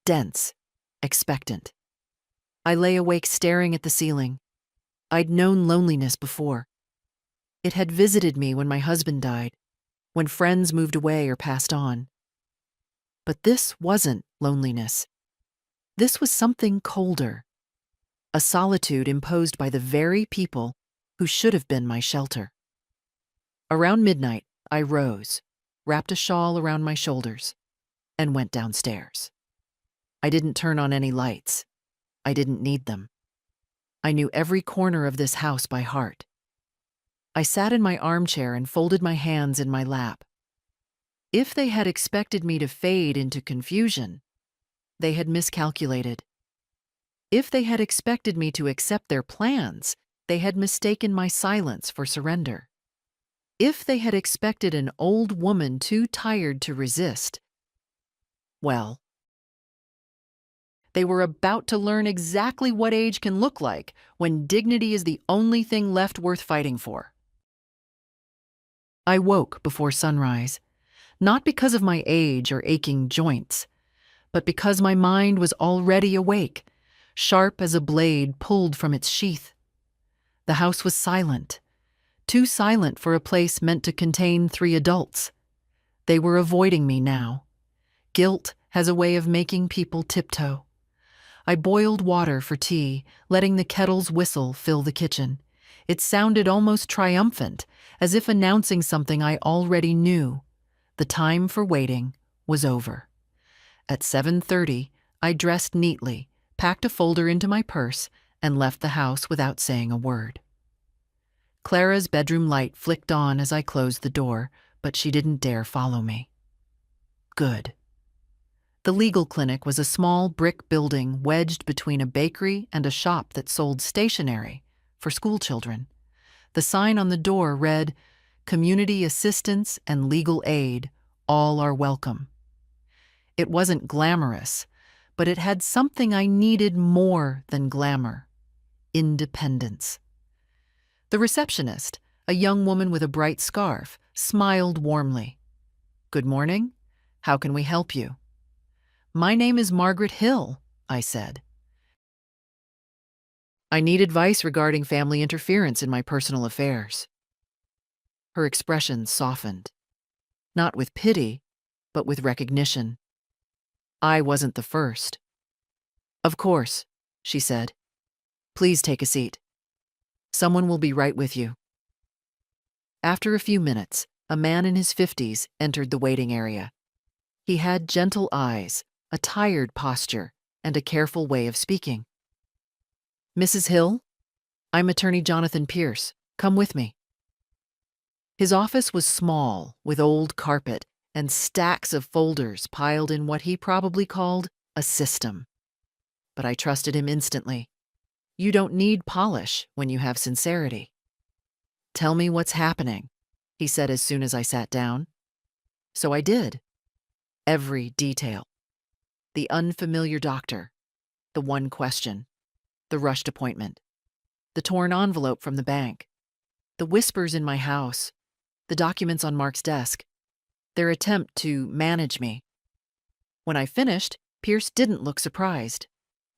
Dense. Expectant. I lay awake staring at the ceiling. I'd known loneliness before. It had visited me when my husband died, when friends moved away or passed on. But this wasn't loneliness. This was something colder. A solitude imposed by the very people who should have been my shelter. Around midnight, I rose, wrapped a shawl around my shoulders, and went downstairs. I didn't turn on any lights. I didn't need them. I knew every corner of this house by heart. I sat in my armchair and folded my hands in my lap. If they had expected me to fade into confusion, they had miscalculated. If they had expected me to accept their plans, they had mistaken my silence for surrender. If they had expected an old woman too tired to resist, well, they were about to learn exactly what age can look like when dignity is the only thing left worth fighting for. I woke before sunrise, not because of my age or aching joints, but because my mind was already awake, sharp as a blade pulled from its sheath. The house was silent, too silent for a place meant to contain 3 adults. They were avoiding me now. Guilt has a way of making people tiptoe. I boiled water for tea, letting the kettle's whistle fill the kitchen. It sounded almost triumphant, as if announcing something I already knew. The time for waiting was over. At 7:30, I dressed neatly, packed a folder into my purse, and left the house without saying a word. Clara's bedroom light flicked on as I closed the door, but she didn't dare follow me. Good. The legal clinic was a small brick building wedged between a bakery and a shop that sold stationery for schoolchildren. The sign on the door read, "Community assistance and legal aid, all are welcome." It wasn't glamorous, but it had something I needed more than glamour: independence. The receptionist, a young woman with a bright scarf, smiled warmly. "Good morning. How can we help you?" "My name is Margaret Hill," I said. "I need advice regarding family interference in my personal affairs." Her expression softened, not with pity, but with recognition. I wasn't the first. "Of course," she said. "Please take a seat. Someone will be right with you." After a few minutes, a man in his 50s entered the waiting area. He had gentle eyes, a tired posture, and a careful way of speaking. "Mrs. Hill? I'm attorney Jonathan Pierce. Come with me." His office was small, with old carpet and stacks of folders piled in what he probably called a system. But I trusted him instantly. You don't need polish when you have sincerity. "Tell me what's happening," he said as soon as I sat down. So I did. Every detail. The unfamiliar doctor, the one question, the rushed appointment, the torn envelope from the bank, the whispers in my house, the documents on Mark's desk, their attempt to manage me. When I finished, Pierce didn't look surprised,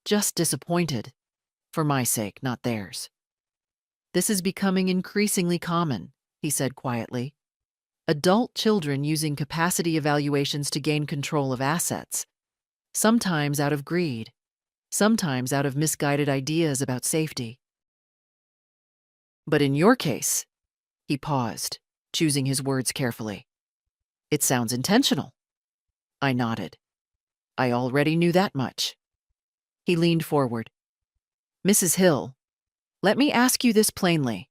just disappointed, for my sake, not theirs. "This is becoming increasingly common," he said quietly. "Adult children using capacity evaluations to gain control of assets, sometimes out of greed, sometimes out of misguided ideas about safety. But in your case," he paused, choosing his words carefully, "it sounds intentional." I nodded. I already knew that much. He leaned forward. "Mrs. Hill, let me ask you this plainly.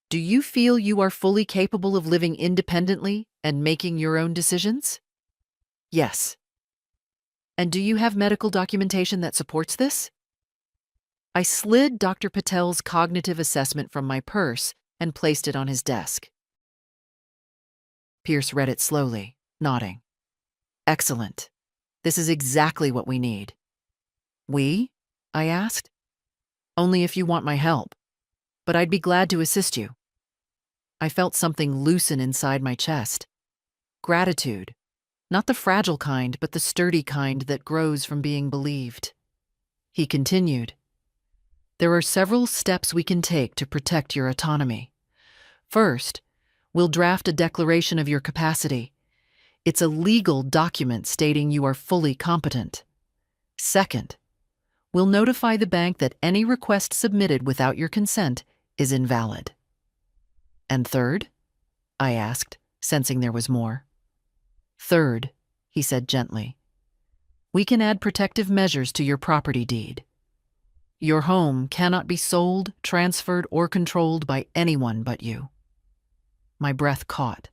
Do you feel you are fully capable of living independently and making your own decisions?" "Yes." "And do you have medical documentation that supports this?" I slid Dr. Patel's cognitive assessment from my purse and placed it on his desk. Pierce read it slowly, nodding. "Excellent. This is exactly what we need." "We?" I asked. "Only if you want my help. but I'd be glad to assist you. I felt something loosen inside my chest. Gratitude. Not the fragile kind, but the sturdy kind that grows from being believed. He continued, "There are several steps we can take to protect your autonomy. First, we'll draft a declaration of your capacity. It's a legal document stating you are fully competent. Second, we'll notify the bank that any request submitted without your consent is invalid." "And third?" I asked, sensing there was more. "Third," he said gently, "we can add protective measures to your property deed. Your home cannot be sold, transferred, or controlled by anyone but you." My breath caught.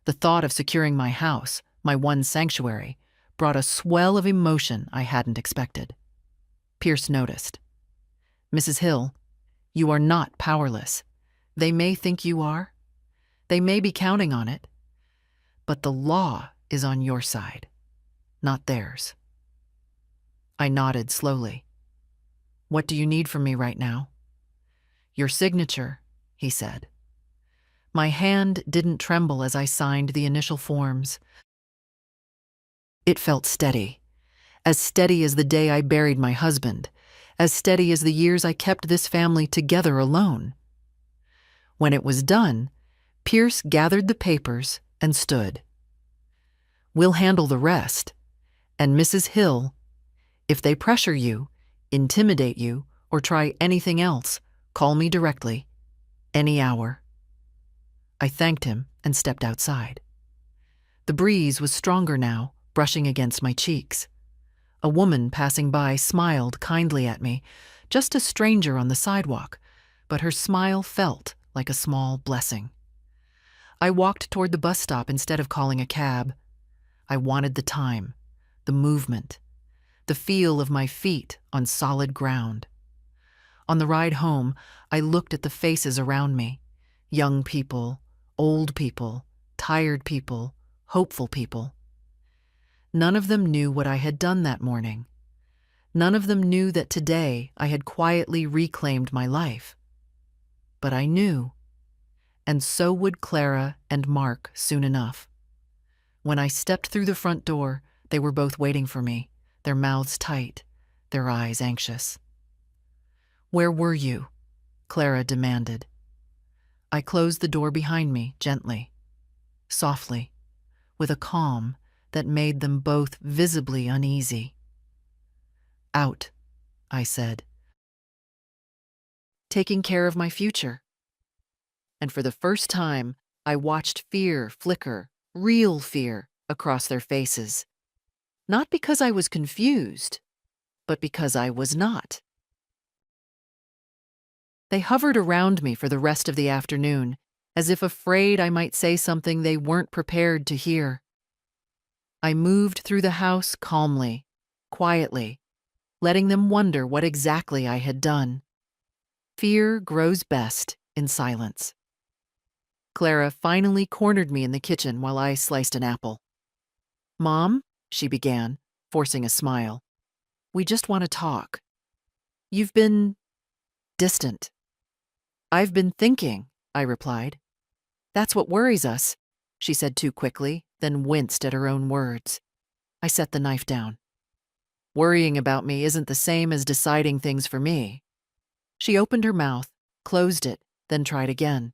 The thought of securing my house, my one sanctuary, brought a swell of emotion I hadn't expected. Pierce noticed. "Mrs. Hill, you are not powerless. They may think you are. They may be counting on it. But the law is on your side, not theirs." I nodded slowly. "What do you need from me right now?" "Your signature," he said. My hand didn't tremble as I signed the initial forms. It felt steady as the day I buried my husband, as steady as the years I kept this family together alone. When it was done, Pierce gathered the papers and stood. "We'll handle the rest. And Mrs. Hill, if they pressure you, intimidate you, or try anything else, call me directly, any hour." I thanked him and stepped outside. The breeze was stronger now, brushing against my cheeks. A woman passing by smiled kindly at me, just a stranger on the sidewalk, but her smile felt like a small blessing. I walked toward the bus stop instead of calling a cab. I wanted the time, the movement, the feel of my feet on solid ground. On the ride home, I looked at the faces around me. Young people, old people, tired people, hopeful people. None of them knew what I had done that morning. None of them knew that today I had quietly reclaimed my life. But I knew, and so would Clara and Mark soon enough. When I stepped through the front door, they were both waiting for me, their mouths tight, their eyes anxious. "Where were you?" Clara demanded. I closed the door behind me gently, softly, with a calm that made them both visibly uneasy. "Out," I said, "taking care of my future." And for the first time, I watched fear flicker, real fear, across their faces. Not because I was confused, but because I was not. They hovered around me for the rest of the afternoon, as if afraid I might say something they weren't prepared to hear. I moved through the house calmly, quietly, letting them wonder what exactly I had done. Fear grows best in silence. Clara finally cornered me in the kitchen while I sliced an apple. "Mom," she began, forcing a smile, "we just want to talk. You've been distant." "I've been thinking," I replied. "That's what worries us," she said too quickly, then winced at her own words. I set the knife down. "Worrying about me isn't the same as deciding things for me." She opened her mouth, closed it, then tried again.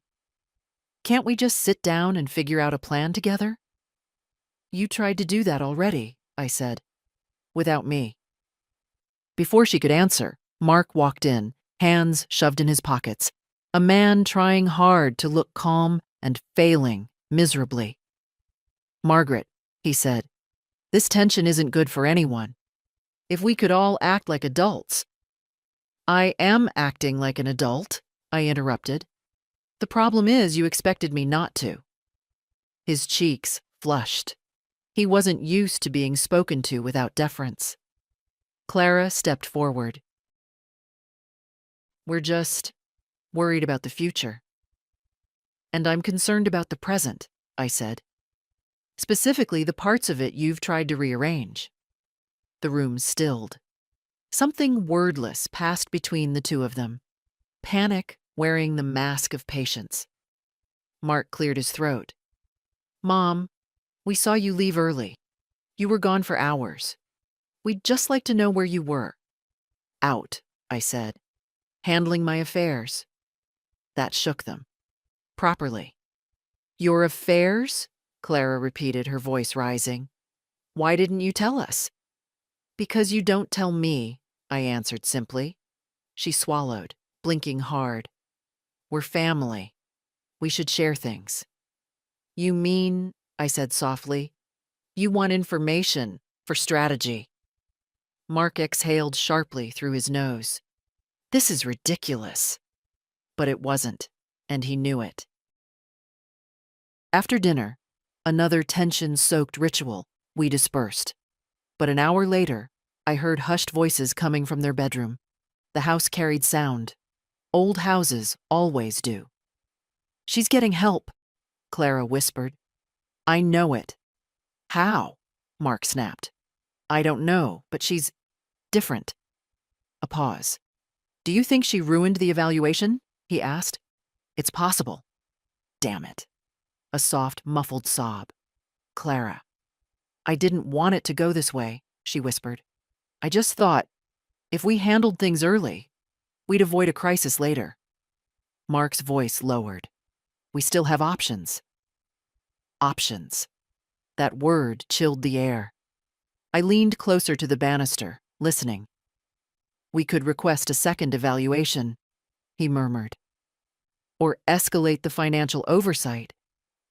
"Can't we just sit down and figure out a plan together?" "You tried to do that already," I said. "Without me." Before she could answer, Mark walked in, hands shoved in his pockets, a man trying hard to look calm and failing miserably. "Margaret," he said, "this tension isn't good for anyone. If we could all act like adults." "I am acting like an adult," I interrupted. "The problem is you expected me not to." His cheeks flushed. He wasn't used to being spoken to without deference. Clara stepped forward. "We're just worried about the future." "And I'm concerned about the present," I said. "Specifically the parts of it you've tried to rearrange." The room stilled. Something wordless passed between the two of them. Panic wearing the mask of patience. Mark cleared his throat. Mom, we saw you leave early. You were gone for hours. We'd just like to know where you were. Out, I said, handling my affairs. That shook them. Properly. Your affairs? Clara repeated, her voice rising. Why didn't you tell us? Because you don't tell me, I answered simply. She swallowed, blinking hard. We're family. We should share things. You mean, I said softly, you want information for strategy. Mark exhaled sharply through his nose. This is ridiculous. But it wasn't, and he knew it. After dinner, another tension-soaked ritual, we dispersed. But an hour later, I heard hushed voices coming from their bedroom. The house carried sound. Old houses always do. She's getting help, Clara whispered. I know it. How? Mark snapped. I don't know, but she's different. A pause. Do you think she ruined the evaluation? He asked. It's possible. Damn it. A soft, muffled sob. Clara. I didn't want it to go this way, she whispered. I just thought, if we handled things early, we'd avoid a crisis later. Mark's voice lowered. We still have options. Options. That word chilled the air. I leaned closer to the banister, listening. We could request a second evaluation, he murmured. Or escalate the financial oversight.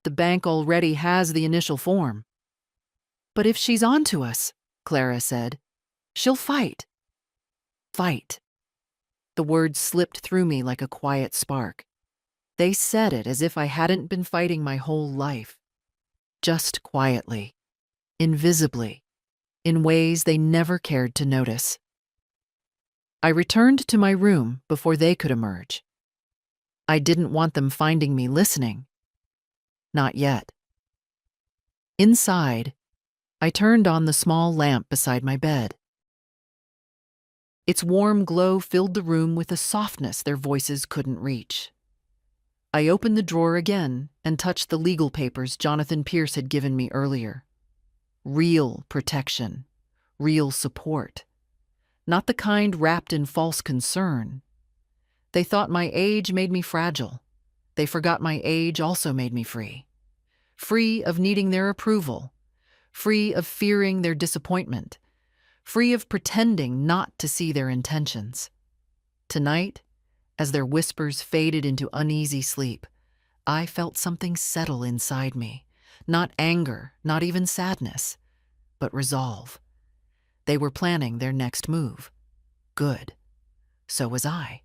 The bank already has the initial form. But if she's on to us, Clara said, she'll fight. Fight. The words slipped through me like a quiet spark. They said it as if I hadn't been fighting my whole life. Just quietly, invisibly, in ways they never cared to notice. I returned to my room before they could emerge. I didn't want them finding me listening. Not yet. Inside, I turned on the small lamp beside my bed. Its warm glow filled the room with a softness their voices couldn't reach. I opened the drawer again and touched the legal papers Jonathan Pierce had given me earlier. Real protection, real support. Not the kind wrapped in false concern. They thought my age made me fragile. They forgot my age also made me free. Free of needing their approval. Free of fearing their disappointment. Free of pretending not to see their intentions. Tonight, as their whispers faded into uneasy sleep, I felt something settle inside me. Not anger, not even sadness, but resolve. They were planning their next move. Good. So was I.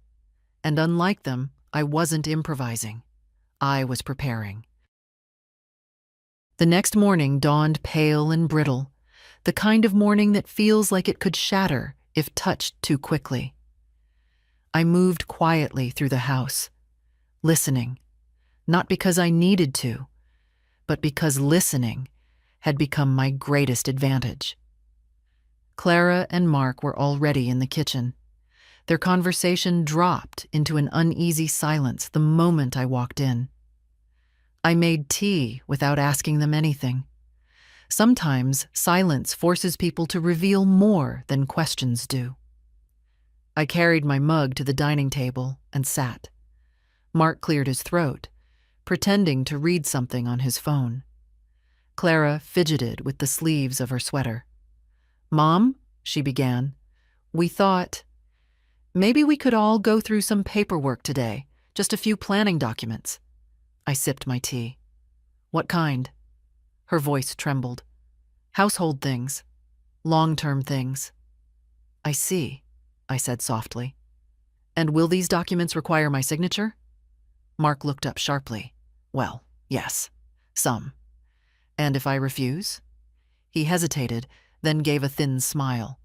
And unlike them, I wasn't improvising. I was preparing. The next morning dawned pale and brittle, the kind of morning that feels like it could shatter if touched too quickly. I moved quietly through the house, listening, not because I needed to, but because listening had become my greatest advantage. Clara and Mark were already in the kitchen. Their conversation dropped into an uneasy silence the moment I walked in. I made tea without asking them anything. Sometimes silence forces people to reveal more than questions do. I carried my mug to the dining table and sat. Mark cleared his throat, pretending to read something on his phone. Clara fidgeted with the sleeves of her sweater. Mom, she began, we thought, maybe we could all go through some paperwork today, just a few planning documents. I sipped my tea. What kind? Her voice trembled. Household things. Long-term things. I see, I said softly. And will these documents require my signature? Mark looked up sharply. Well, yes, some. And if I refuse? He hesitated, then gave a thin smile.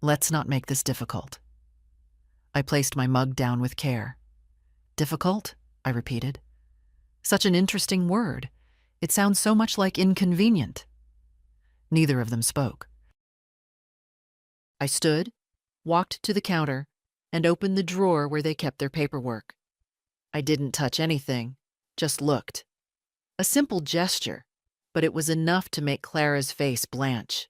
Let's not make this difficult. I placed my mug down with care. Difficult? I repeated. Such an interesting word. It sounds so much like inconvenient. Neither of them spoke. I stood, walked to the counter, and opened the drawer where they kept their paperwork. I didn't touch anything, just looked. A simple gesture, but it was enough to make Clara's face blanch.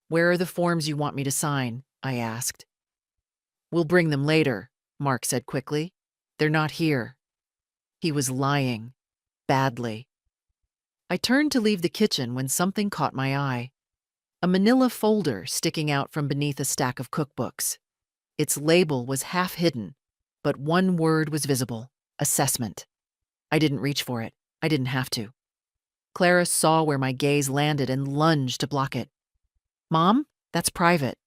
"Where are the forms you want me to sign?" I asked. "We'll bring them later," Mark said quickly. "They're not here." He was lying. Badly. I turned to leave the kitchen when something caught my eye. A manila folder sticking out from beneath a stack of cookbooks. Its label was half hidden, but one word was visible: assessment. I didn't reach for it. I didn't have to. Clara saw where my gaze landed and lunged to block it. "Mom, that's private."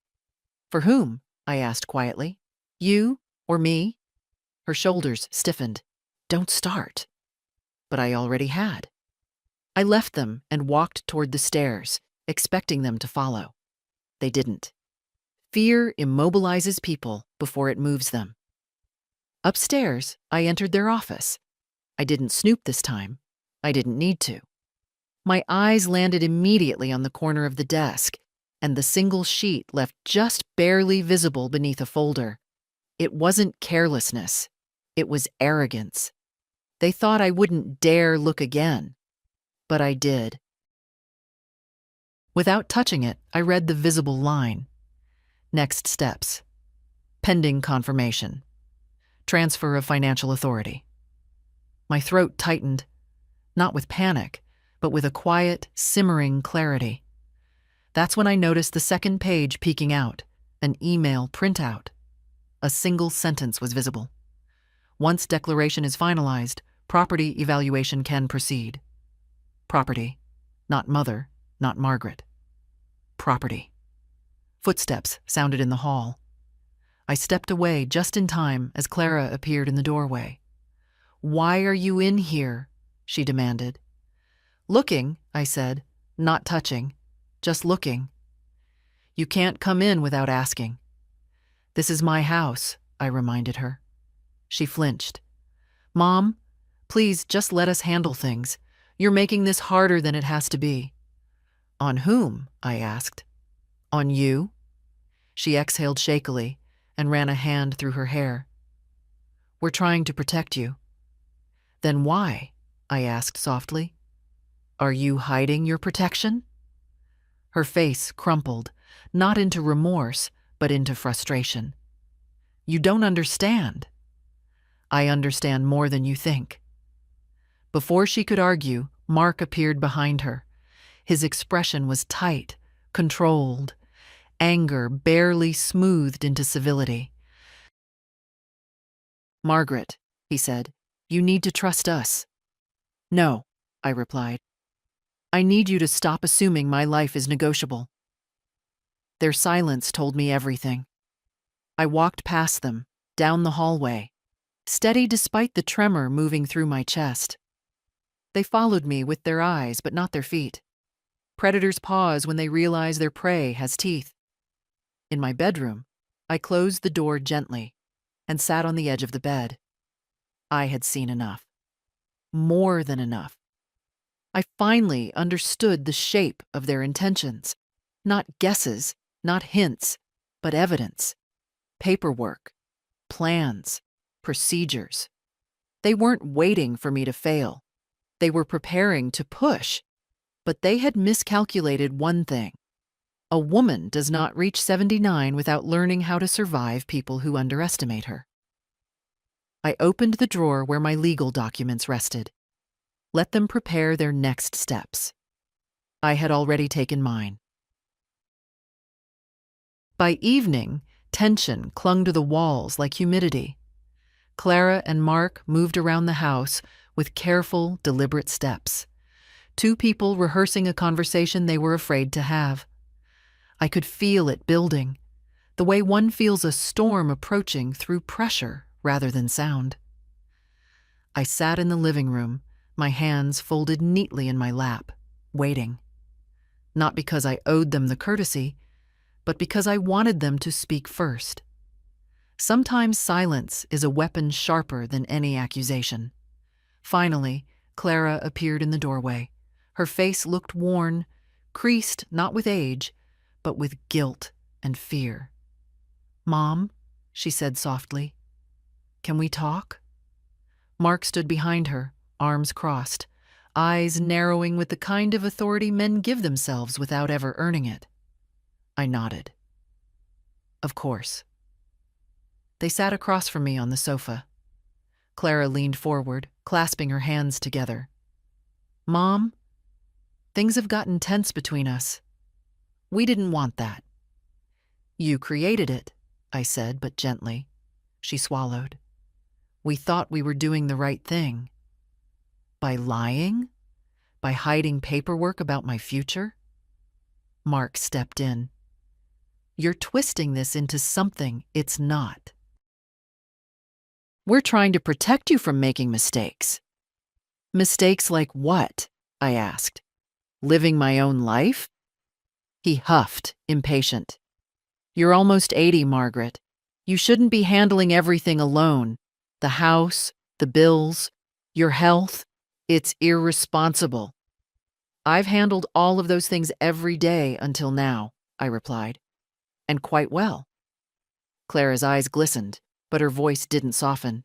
"For whom?" I asked quietly. "You or me?" Her shoulders stiffened. "Don't start." But I already had. I left them and walked toward the stairs, expecting them to follow. They didn't. Fear immobilizes people before it moves them. Upstairs, I entered their office. I didn't snoop this time. I didn't need to. My eyes landed immediately on the corner of the desk, and the single sheet left just barely visible beneath a folder. It wasn't carelessness. It was arrogance. They thought I wouldn't dare look again. But I did. Without touching it, I read the visible line. Next steps. Pending confirmation. Transfer of financial authority. My throat tightened, not with panic, but with a quiet, simmering clarity. That's when I noticed the second page peeking out, an email printout. A single sentence was visible. "Once declaration is finalized, property evaluation can proceed." Property. Not mother, not Margaret. Property. Footsteps sounded in the hall. I stepped away just in time as Clara appeared in the doorway. "Why are you in here?" she demanded. "Looking," I said, "not touching. Just looking." "You can't come in without asking." "This is my house," I reminded her. She flinched. "Mom, please just let us handle things. You're making this harder than it has to be." "On whom?" I asked. "On you?" She exhaled shakily and ran a hand through her hair. "We're trying to protect you." "Then why?" I asked softly. "Are you hiding your protection?" Her face crumpled, not into remorse, but into frustration. "You don't understand." "I understand more than you think." Before she could argue, Mark appeared behind her. His expression was tight, controlled, anger barely smoothed into civility. "Margaret," he said, "you need to trust us." "No," I replied. "I need you to stop assuming my life is negotiable." Their silence told me everything. I walked past them, down the hallway, steady despite the tremor moving through my chest. They followed me with their eyes, but not their feet. Predators pause when they realize their prey has teeth. In my bedroom, I closed the door gently and sat on the edge of the bed. I had seen enough. More than enough. I finally understood the shape of their intentions. Not guesses, not hints, but evidence. Paperwork. Plans. Procedures. They weren't waiting for me to fail. They were preparing to push. But they had miscalculated one thing. A woman does not reach 79 without learning how to survive people who underestimate her. I opened the drawer where my legal documents rested. Let them prepare their next steps. I had already taken mine. By evening, tension clung to the walls like humidity. Clara and Mark moved around the house with careful, deliberate steps. Two people rehearsing a conversation they were afraid to have. I could feel it building, the way one feels a storm approaching through pressure rather than sound. I sat in the living room, my hands folded neatly in my lap, waiting. Not because I owed them the courtesy, but because I wanted them to speak first. Sometimes silence is a weapon sharper than any accusation. Finally, Clara appeared in the doorway. Her face looked worn, creased not with age, but with guilt and fear. "Mom," she said softly, "can we talk?" Mark stood behind her, arms crossed, eyes narrowing with the kind of authority men give themselves without ever earning it. I nodded. Of course. They sat across from me on the sofa. Clara leaned forward, clasping her hands together. Mom, things have gotten tense between us. We didn't want that. You created it, I said, but gently. She swallowed. We thought we were doing the right thing. By lying? By hiding paperwork about my future? Mark stepped in. You're twisting this into something it's not. We're trying to protect you from making mistakes. Mistakes like what? I asked. Living my own life? He huffed, impatient. You're almost 80, Margaret. You shouldn't be handling everything alone. The house, the bills, your health. It's irresponsible. I've handled all of those things every day until now, I replied. And quite well. Clara's eyes glistened, but her voice didn't soften.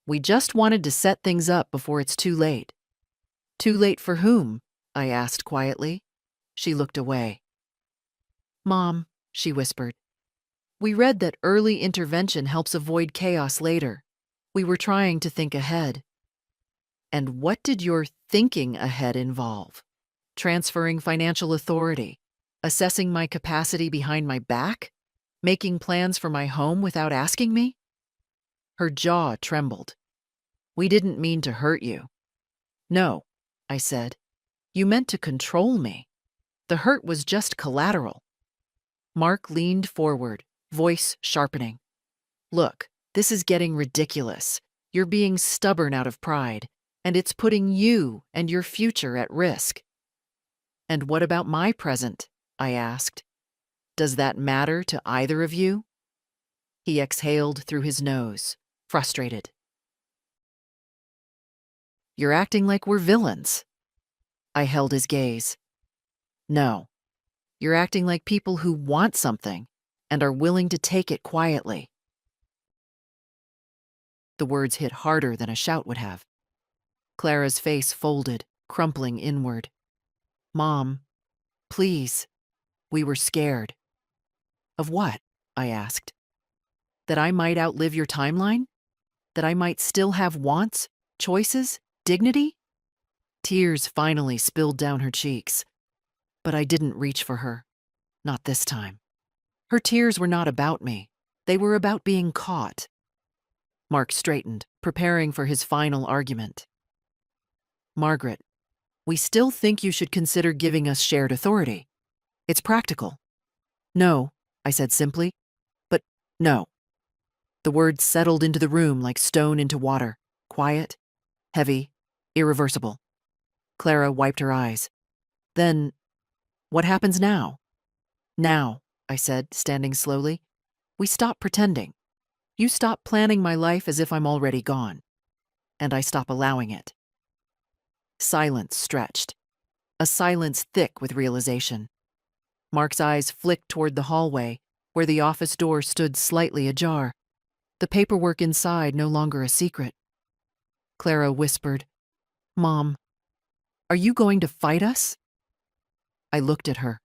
We just wanted to set things up before it's too late. Too late for whom? I asked quietly. She looked away. Mom, she whispered. We read that early intervention helps avoid chaos later. We were trying to think ahead. And what did your thinking ahead involve? Transferring financial authority? Assessing my capacity behind my back? Making plans for my home without asking me? Her jaw trembled. We didn't mean to hurt you. No, I said. You meant to control me. The hurt was just collateral. Mark leaned forward, voice sharpening. Look, this is getting ridiculous. You're being stubborn out of pride, and it's putting you and your future at risk. And what about my present? I asked. Does that matter to either of you? He exhaled through his nose, frustrated. You're acting like we're villains. I held his gaze. No, you're acting like people who want something and are willing to take it quietly. The words hit harder than a shout would have. Clara's face folded, crumpling inward. Mom, please. We were scared. Of what? I asked. That I might outlive your timeline? That I might still have wants, choices, dignity? Tears finally spilled down her cheeks. But I didn't reach for her. Not this time. Her tears were not about me. They were about being caught. Mark straightened, preparing for his final argument. Margaret, we still think you should consider giving us shared authority. It's practical. No, I said simply, but no. The words settled into the room like stone into water, quiet, heavy, irreversible. Clara wiped her eyes. Then, what happens now? Now, I said, standing slowly, we stop pretending. You stop planning my life as if I'm already gone. And I stop allowing it. Silence stretched. A silence thick with realization. Mark's eyes flicked toward the hallway, where the office door stood slightly ajar. The paperwork inside no longer a secret. Clara whispered, Mom, are you going to fight us? I looked at her.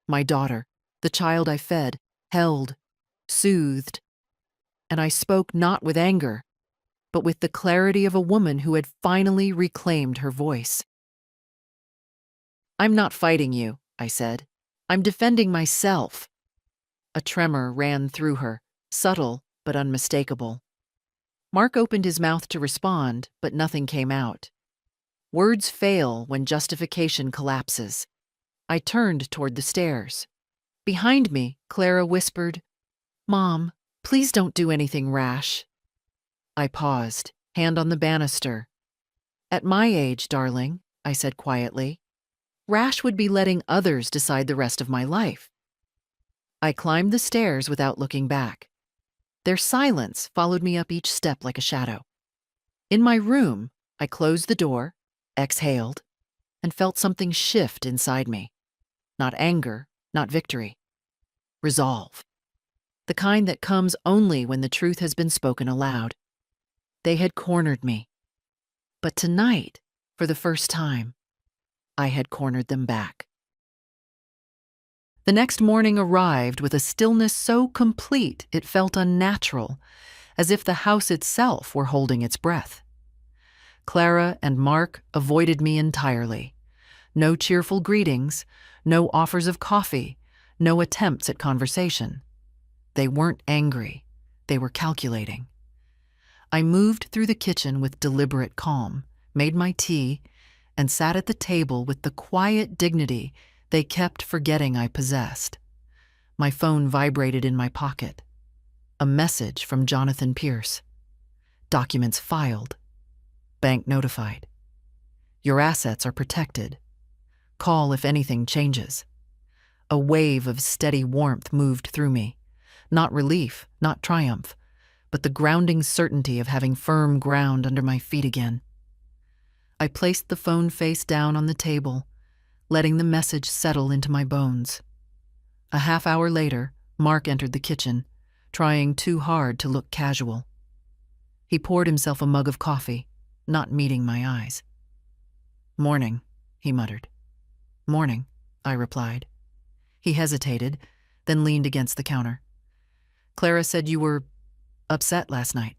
My daughter, the child I fed, held, soothed. And I spoke not with anger, but with the clarity of a woman who had finally reclaimed her voice. I'm not fighting you, I said. I'm defending myself. A tremor ran through her, subtle but unmistakable. Mark opened his mouth to respond, but nothing came out. Words fail when justification collapses. I turned toward the stairs. Behind me, Clara whispered, Mom, please don't do anything rash. I paused, hand on the banister. At my age, darling, I said quietly, rash would be letting others decide the rest of my life. I climbed the stairs without looking back. Their silence followed me up each step like a shadow. In my room, I closed the door, exhaled, and felt something shift inside me. Not anger, not victory. Resolve. The kind that comes only when the truth has been spoken aloud. They had cornered me. But tonight, for the first time, I had cornered them back. The next morning arrived with a stillness so complete it felt unnatural, as if the house itself were holding its breath. Clara and Mark avoided me entirely. No cheerful greetings, no offers of coffee, no attempts at conversation. They weren't angry. They were calculating. I moved through the kitchen with deliberate calm, made my tea, and sat at the table with the quiet dignity they kept forgetting I possessed. My phone vibrated in my pocket. A message from Jonathan Pierce. Documents filed. Bank notified. Your assets are protected. Call if anything changes. A wave of steady warmth moved through me. Not relief, not triumph, but the grounding certainty of having firm ground under my feet again. I placed the phone face down on the table, letting the message settle into my bones. A half hour later, Mark entered the kitchen, trying too hard to look casual. He poured himself a mug of coffee, not meeting my eyes. "Morning," he muttered. "Morning," I replied. He hesitated, then leaned against the counter. "Clara said you were upset last night."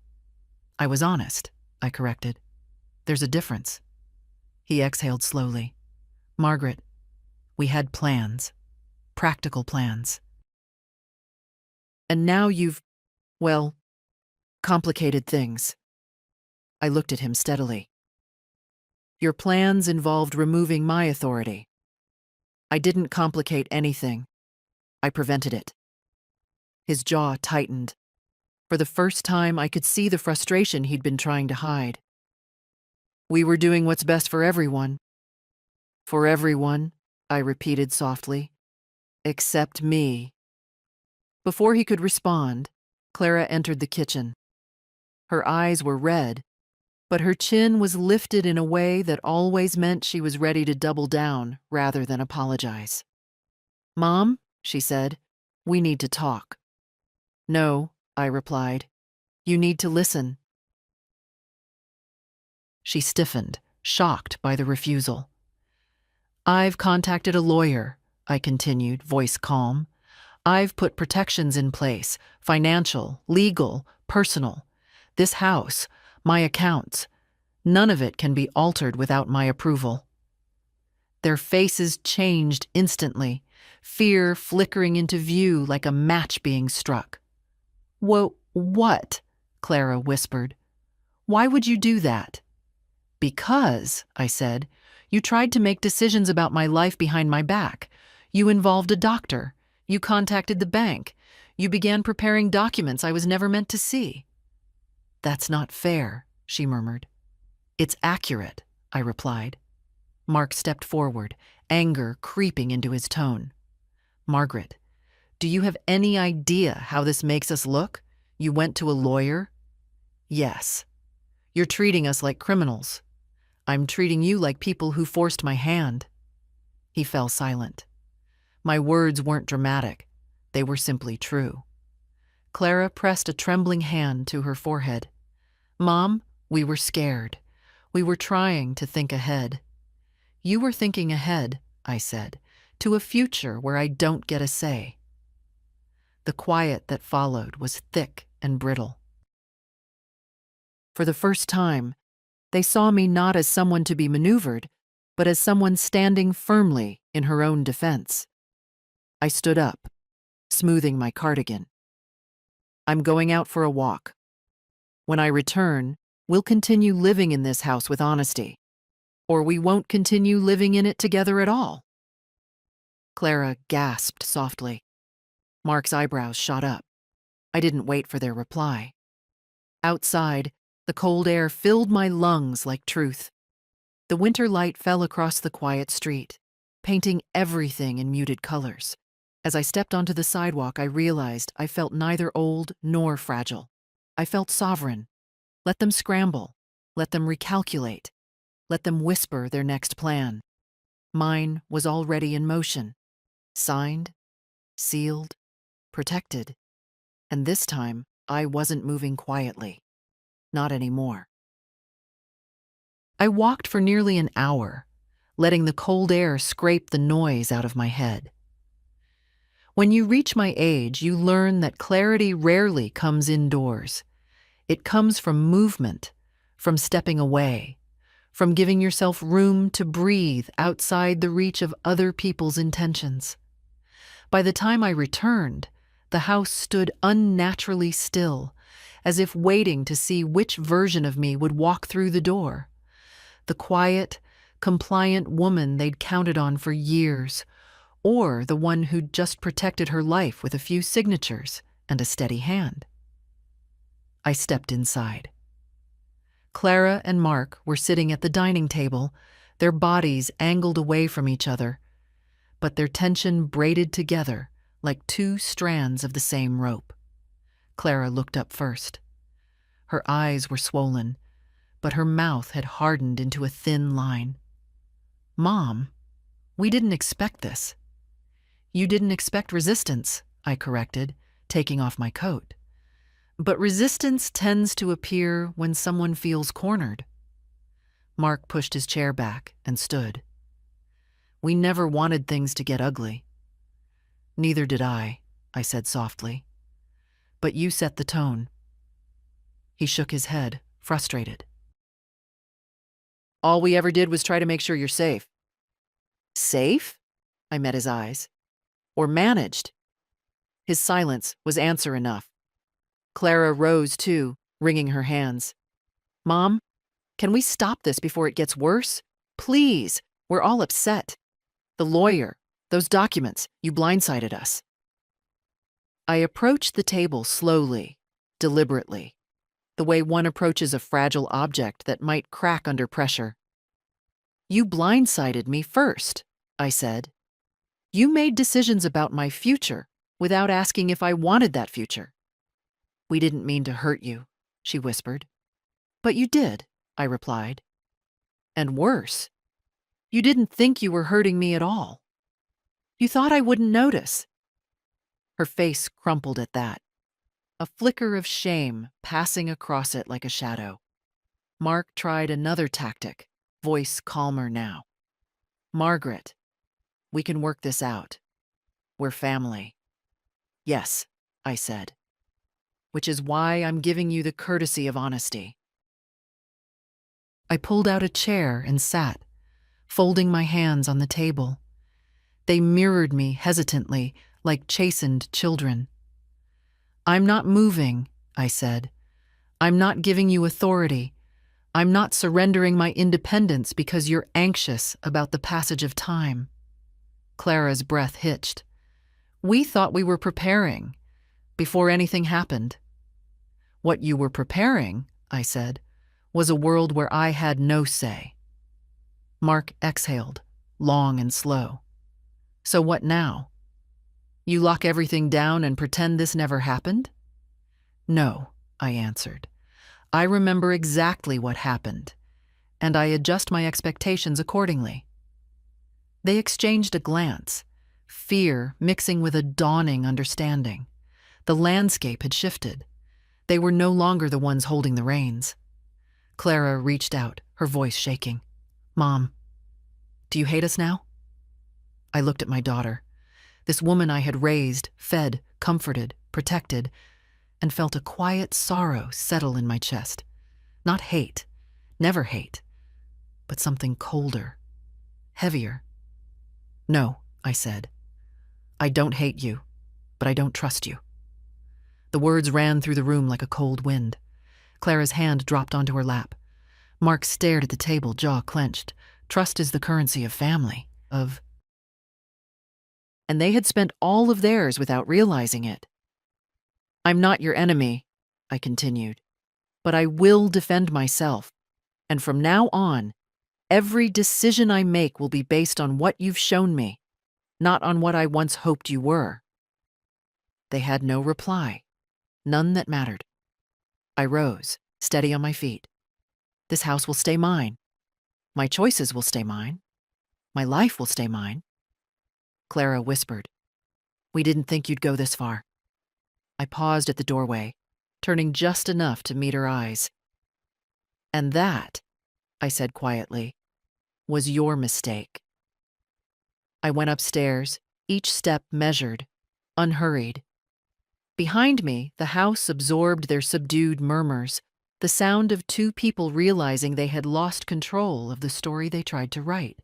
"I was honest," I corrected. "There's a difference." He exhaled slowly. "Margaret, we had plans. Practical plans. And now you've, well, complicated things." I looked at him steadily. "Your plans involved removing my authority. I didn't complicate anything. I prevented it." His jaw tightened. For the first time, I could see the frustration he'd been trying to hide. "We were doing what's best for everyone." "For everyone," I repeated softly. "Except me." Before he could respond, Clara entered the kitchen. Her eyes were red, but her chin was lifted in a way that always meant she was ready to double down rather than apologize. "Mom," she said, "we need to talk." "No," I replied. "You need to listen." She stiffened, shocked by the refusal. "I've contacted a lawyer," I continued, voice calm. "I've put protections in place, financial, legal, personal. This house, my accounts, none of it can be altered without my approval." Their faces changed instantly, fear flickering into view like a match being struck. What?" Clara whispered. "Why would you do that?" "Because," I said, "you tried to make decisions about my life behind my back. You involved a doctor. You contacted the bank. You began preparing documents I was never meant to see." "That's not fair," she murmured. "It's accurate," I replied. Mark stepped forward, anger creeping into his tone. "Margaret, do you have any idea how this makes us look? You went to a lawyer?" "Yes. You're treating us like criminals. I'm treating you like people who forced my hand." He fell silent. My words weren't dramatic. They were simply true. Clara pressed a trembling hand to her forehead. "Mom, we were scared. We were trying to think ahead." "You were thinking ahead," I said, "to a future where I don't get a say." The quiet that followed was thick and brittle. For the first time, they saw me not as someone to be maneuvered, but as someone standing firmly in her own defense. I stood up, smoothing my cardigan. "I'm going out for a walk. When I return, we'll continue living in this house with honesty, or we won't continue living in it together at all." Clara gasped softly. Mark's eyebrows shot up. I didn't wait for their reply. Outside, the cold air filled my lungs like truth. The winter light fell across the quiet street, painting everything in muted colors. As I stepped onto the sidewalk, I realized I felt neither old nor fragile. I felt sovereign. Let them scramble. Let them recalculate. Let them whisper their next plan. Mine was already in motion. Signed, sealed, protected. And this time, I wasn't moving quietly. Not anymore. I walked for nearly an hour, letting the cold air scrape the noise out of my head. When you reach my age, you learn that clarity rarely comes indoors. It comes from movement, from stepping away, from giving yourself room to breathe outside the reach of other people's intentions. By the time I returned, the house stood unnaturally still, as if waiting to see which version of me would walk through the door. The quiet, compliant woman they'd counted on for years, or the one who'd just protected her life with a few signatures and a steady hand. I stepped inside. Clara and Mark were sitting at the dining table, their bodies angled away from each other, but their tension braided together like two strands of the same rope. Clara looked up first. Her eyes were swollen, but her mouth had hardened into a thin line. "Mom, we didn't expect this." "You didn't expect resistance," I corrected, taking off my coat. "But resistance tends to appear when someone feels cornered." Mark pushed his chair back and stood. "We never wanted things to get ugly." "Neither did I," I said softly. "But you set the tone." He shook his head, frustrated. "All we ever did was try to make sure you're safe." "Safe?" I met his eyes. "Or managed?" His silence was answer enough. Clara rose too, wringing her hands. "Mom, can we stop this before it gets worse? Please, we're all upset. The lawyer, those documents, you blindsided us." I approached the table slowly, deliberately, the way one approaches a fragile object that might crack under pressure. "You blindsided me first," I said. "You made decisions about my future without asking if I wanted that future." "We didn't mean to hurt you," she whispered. "But you did," I replied. "And worse, you didn't think you were hurting me at all. You thought I wouldn't notice." Her face crumpled at that, a flicker of shame passing across it like a shadow. Mark tried another tactic, voice calmer now. "Margaret, we can work this out. We're family." "Yes," I said. "Which is why I'm giving you the courtesy of honesty." I pulled out a chair and sat, folding my hands on the table. They mirrored me hesitantly, like chastened children. "I'm not moving," I said. "I'm not giving you authority. I'm not surrendering my independence because you're anxious about the passage of time." Clara's breath hitched. "We thought we were preparing, before anything happened." "What you were preparing," I said, "was a world where I had no say." Mark exhaled, long and slow. "So what now? You lock everything down and pretend this never happened?" "No," I answered. "I remember exactly what happened, and I adjust my expectations accordingly." They exchanged a glance, fear mixing with a dawning understanding. The landscape had shifted. They were no longer the ones holding the reins. Clara reached out, her voice shaking. "Mom, do you hate us now?" I looked at my daughter, this woman I had raised, fed, comforted, protected, and felt a quiet sorrow settle in my chest. Not hate, never hate, but something colder, heavier. "No," I said. "I don't hate you, but I don't trust you." The words ran through the room like a cold wind. Clara's hand dropped onto her lap. Mark stared at the table, jaw clenched. Trust is the currency of family, and they had spent all of theirs without realizing it. "I'm not your enemy," I continued, "but I will defend myself. And from now on, every decision I make will be based on what you've shown me, not on what I once hoped you were." They had no reply, none that mattered. I rose, steady on my feet. This house will stay mine. My choices will stay mine. My life will stay mine. Clara whispered, "We didn't think you'd go this far." I paused at the doorway, turning just enough to meet her eyes. And that, I said quietly, was your mistake. I went upstairs, each step measured, unhurried. Behind me, the house absorbed their subdued murmurs, the sound of two people realizing they had lost control of the story they tried to write.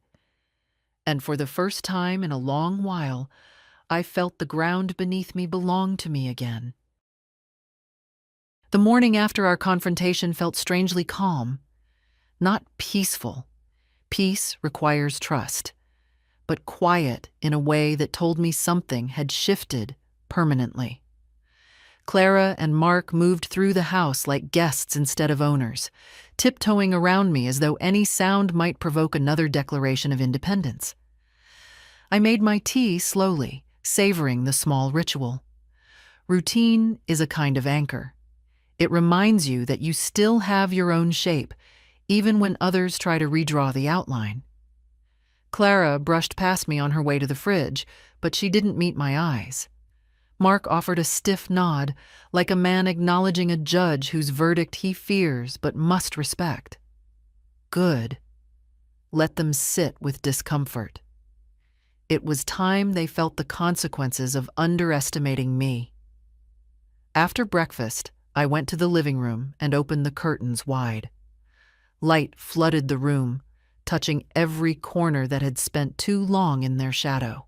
And for the first time in a long while, I felt the ground beneath me belong to me again. The morning after our confrontation felt strangely calm, not peaceful. Peace requires trust, but quiet in a way that told me something had shifted permanently. Clara and Mark moved through the house like guests instead of owners, tiptoeing around me as though any sound might provoke another declaration of independence. I made my tea slowly, savoring the small ritual. Routine is a kind of anchor. It reminds you that you still have your own shape, even when others try to redraw the outline. Clara brushed past me on her way to the fridge, but she didn't meet my eyes. Mark offered a stiff nod, like a man acknowledging a judge whose verdict he fears but must respect. Good. Let them sit with discomfort. It was time they felt the consequences of underestimating me. After breakfast, I went to the living room and opened the curtains wide. Light flooded the room, touching every corner that had spent too long in their shadow.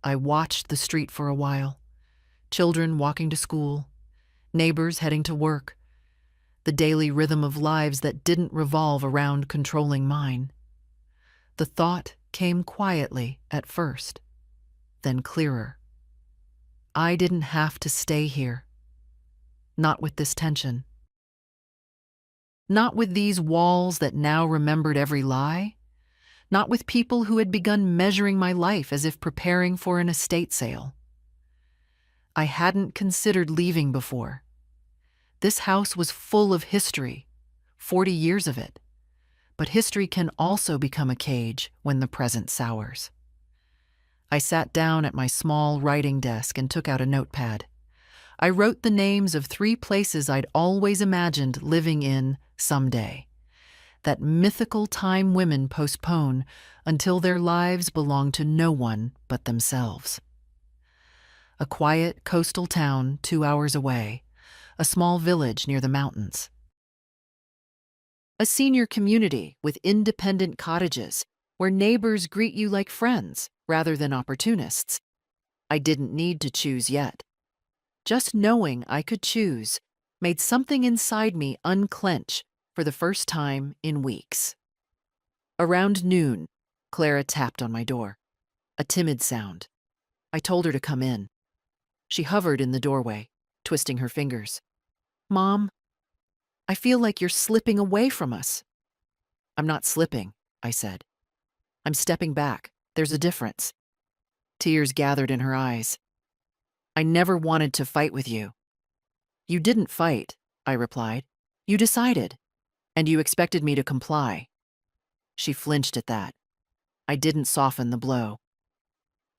I watched the street for a while. Children walking to school, neighbors heading to work, the daily rhythm of lives that didn't revolve around controlling mine. The thought came quietly at first, then clearer. I didn't have to stay here. Not with this tension. Not with these walls that now remembered every lie. Not with people who had begun measuring my life as if preparing for an estate sale. I hadn't considered leaving before. This house was full of history, 40 years of it. But history can also become a cage when the present sours. I sat down at my small writing desk and took out a notepad. I wrote the names of 3 places I'd always imagined living in someday. That mythical time women postpone until their lives belong to no one but themselves. A quiet coastal town 2 hours away, a small village near the mountains. A senior community with independent cottages where neighbors greet you like friends rather than opportunists. I didn't need to choose yet. Just knowing I could choose made something inside me unclench for the first time in weeks. Around noon, Clara tapped on my door. A timid sound. I told her to come in. She hovered in the doorway, twisting her fingers. "Mom, I feel like you're slipping away from us." "I'm not slipping," I said. "I'm stepping back. There's a difference." Tears gathered in her eyes. "I never wanted to fight with you." "You didn't fight," I replied. "You decided, and you expected me to comply." She flinched at that. I didn't soften the blow.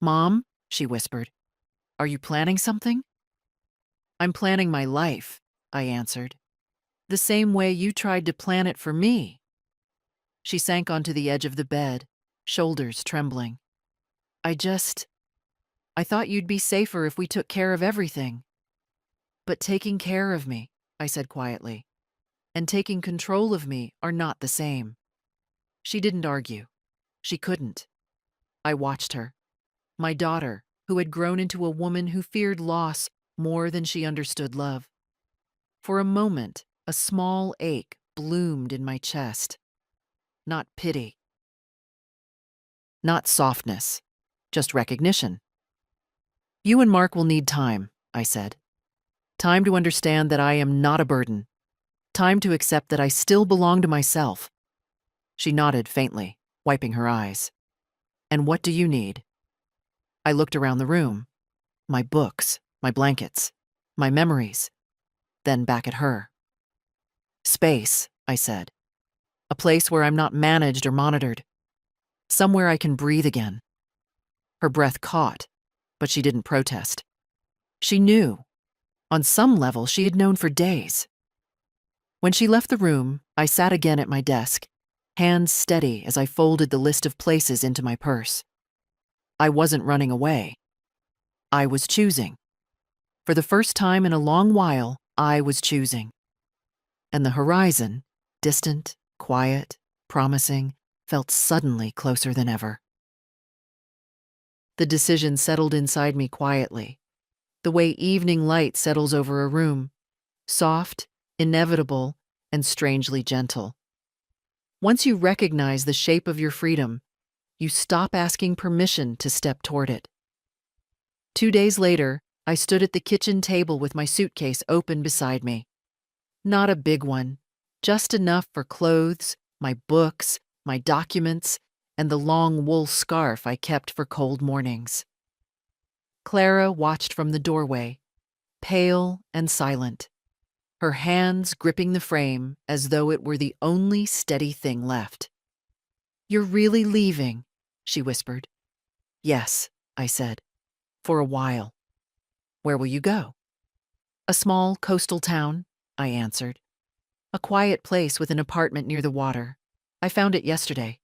"Mom," she whispered, "are you planning something?" "I'm planning my life," I answered. "The same way you tried to plan it for me." She sank onto the edge of the bed, shoulders trembling. I thought you'd be safer if we took care of everything." "But taking care of me," I said quietly, "and taking control of me are not the same." She didn't argue. She couldn't. I watched her. My daughter, who had grown into a woman who feared loss more than she understood love. For a moment, a small ache bloomed in my chest. Not pity. Not softness. Just recognition. "You and Mark will need time," I said. "Time to understand that I am not a burden. Time to accept that I still belong to myself." She nodded faintly, wiping her eyes. "And what do you need?" I looked around the room. My books, my blankets, my memories. Then back at her. "Space," I said. "A place where I'm not managed or monitored. Somewhere I can breathe again." Her breath caught, but she didn't protest. She knew. On some level, she had known for days. When she left the room, I sat again at my desk, hands steady as I folded the list of places into my purse. I wasn't running away. I was choosing. For the first time in a long while, I was choosing. And the horizon, distant, quiet, promising, felt suddenly closer than ever. The decision settled inside me quietly, the way evening light settles over a room, soft, inevitable, and strangely gentle. Once you recognize the shape of your freedom, you stop asking permission to step toward it. 2 days later, I stood at the kitchen table with my suitcase open beside me. Not a big one, just enough for clothes, my books, my documents, and the long wool scarf I kept for cold mornings. Clara watched from the doorway, pale and silent, her hands gripping the frame as though it were the only steady thing left. "You're really leaving?" she whispered. "Yes," I said, "for a while." "Where will you go?" "A small coastal town," I answered. "A quiet place with an apartment near the water. I found it yesterday."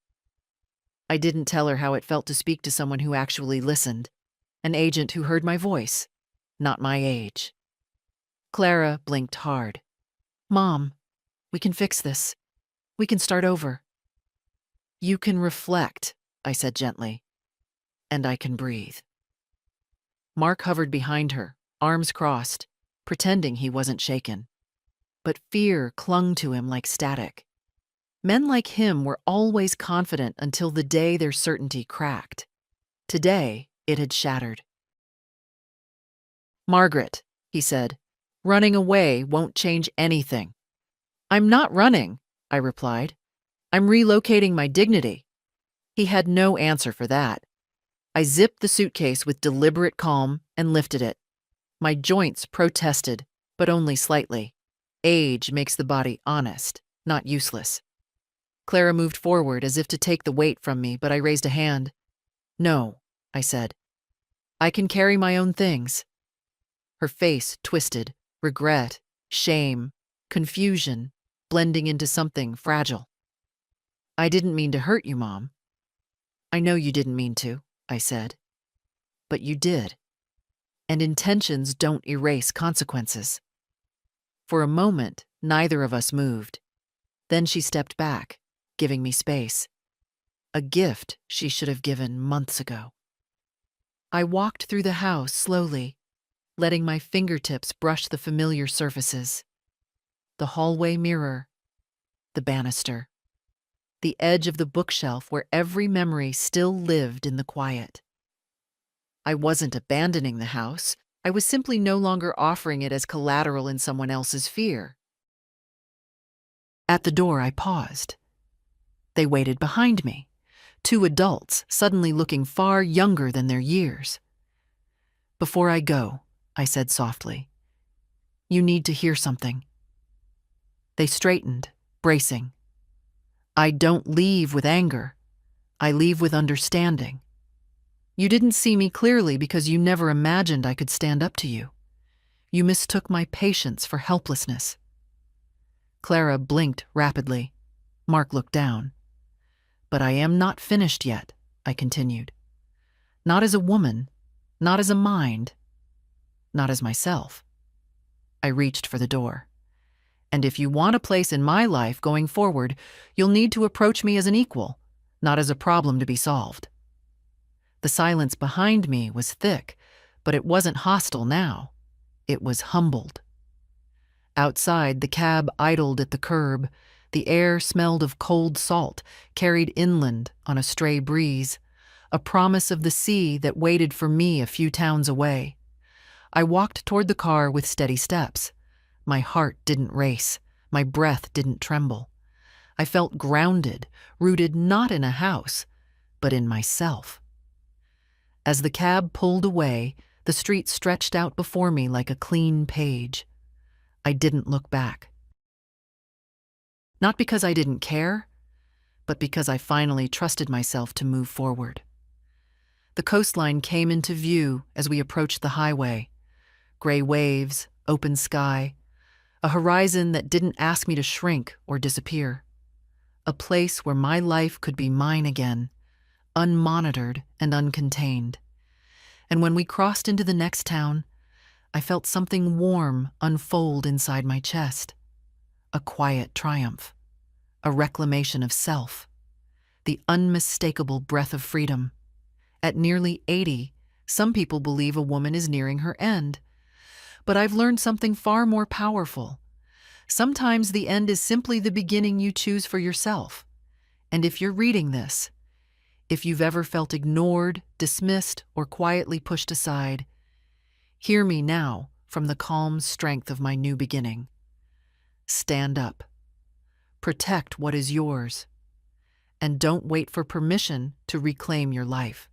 I didn't tell her how it felt to speak to someone who actually listened, an agent who heard my voice, not my age. Clara blinked hard. "Mom, we can fix this. We can start over." "You can reflect," I said gently, "and I can breathe." Mark hovered behind her, arms crossed, pretending he wasn't shaken. But fear clung to him like static. Men like him were always confident until the day their certainty cracked. Today, it had shattered. "Margaret," he said, "running away won't change anything." "I'm not running," I replied. "I'm relocating my dignity." He had no answer for that. I zipped the suitcase with deliberate calm and lifted it. My joints protested, but only slightly. Age makes the body honest, not useless. Clara moved forward as if to take the weight from me, but I raised a hand. "No," I said. "I can carry my own things." Her face twisted, regret, shame, confusion, blending into something fragile. "I didn't mean to hurt you, Mom." "I know you didn't mean to," I said. "But you did. And intentions don't erase consequences." For a moment, neither of us moved. Then she stepped back, giving me space. A gift she should have given months ago. I walked through the house slowly, letting my fingertips brush the familiar surfaces. The hallway mirror, the banister, the edge of the bookshelf where every memory still lived in the quiet. I wasn't abandoning the house. I was simply no longer offering it as collateral in someone else's fear. At the door, I paused. They waited behind me, 2 adults suddenly looking far younger than their years. "Before I go," I said softly, "you need to hear something." They straightened, bracing. "I don't leave with anger. I leave with understanding. You didn't see me clearly because you never imagined I could stand up to you. You mistook my patience for helplessness." Clara blinked rapidly. Mark looked down. "But I am not finished yet," I continued. "Not as a woman, not as a mind, not as myself." I reached for the door. "And if you want a place in my life going forward, you'll need to approach me as an equal, not as a problem to be solved." The silence behind me was thick, but it wasn't hostile now. It was humbled. Outside, the cab idled at the curb. The air smelled of cold salt, carried inland on a stray breeze, a promise of the sea that waited for me a few towns away. I walked toward the car with steady steps. My heart didn't race. My breath didn't tremble. I felt grounded, rooted not in a house, but in myself. As the cab pulled away, the street stretched out before me like a clean page. I didn't look back. Not because I didn't care, but because I finally trusted myself to move forward. The coastline came into view as we approached the highway. Gray waves, open sky, a horizon that didn't ask me to shrink or disappear, a place where my life could be mine again, unmonitored and uncontained. And when we crossed into the next town, I felt something warm unfold inside my chest, a quiet triumph, a reclamation of self, the unmistakable breath of freedom. At nearly 80, some people believe a woman is nearing her end. But I've learned something far more powerful. Sometimes the end is simply the beginning you choose for yourself. And if you're reading this, if you've ever felt ignored, dismissed, or quietly pushed aside, hear me now from the calm strength of my new beginning. Stand up. Protect what is yours. And don't wait for permission to reclaim your life.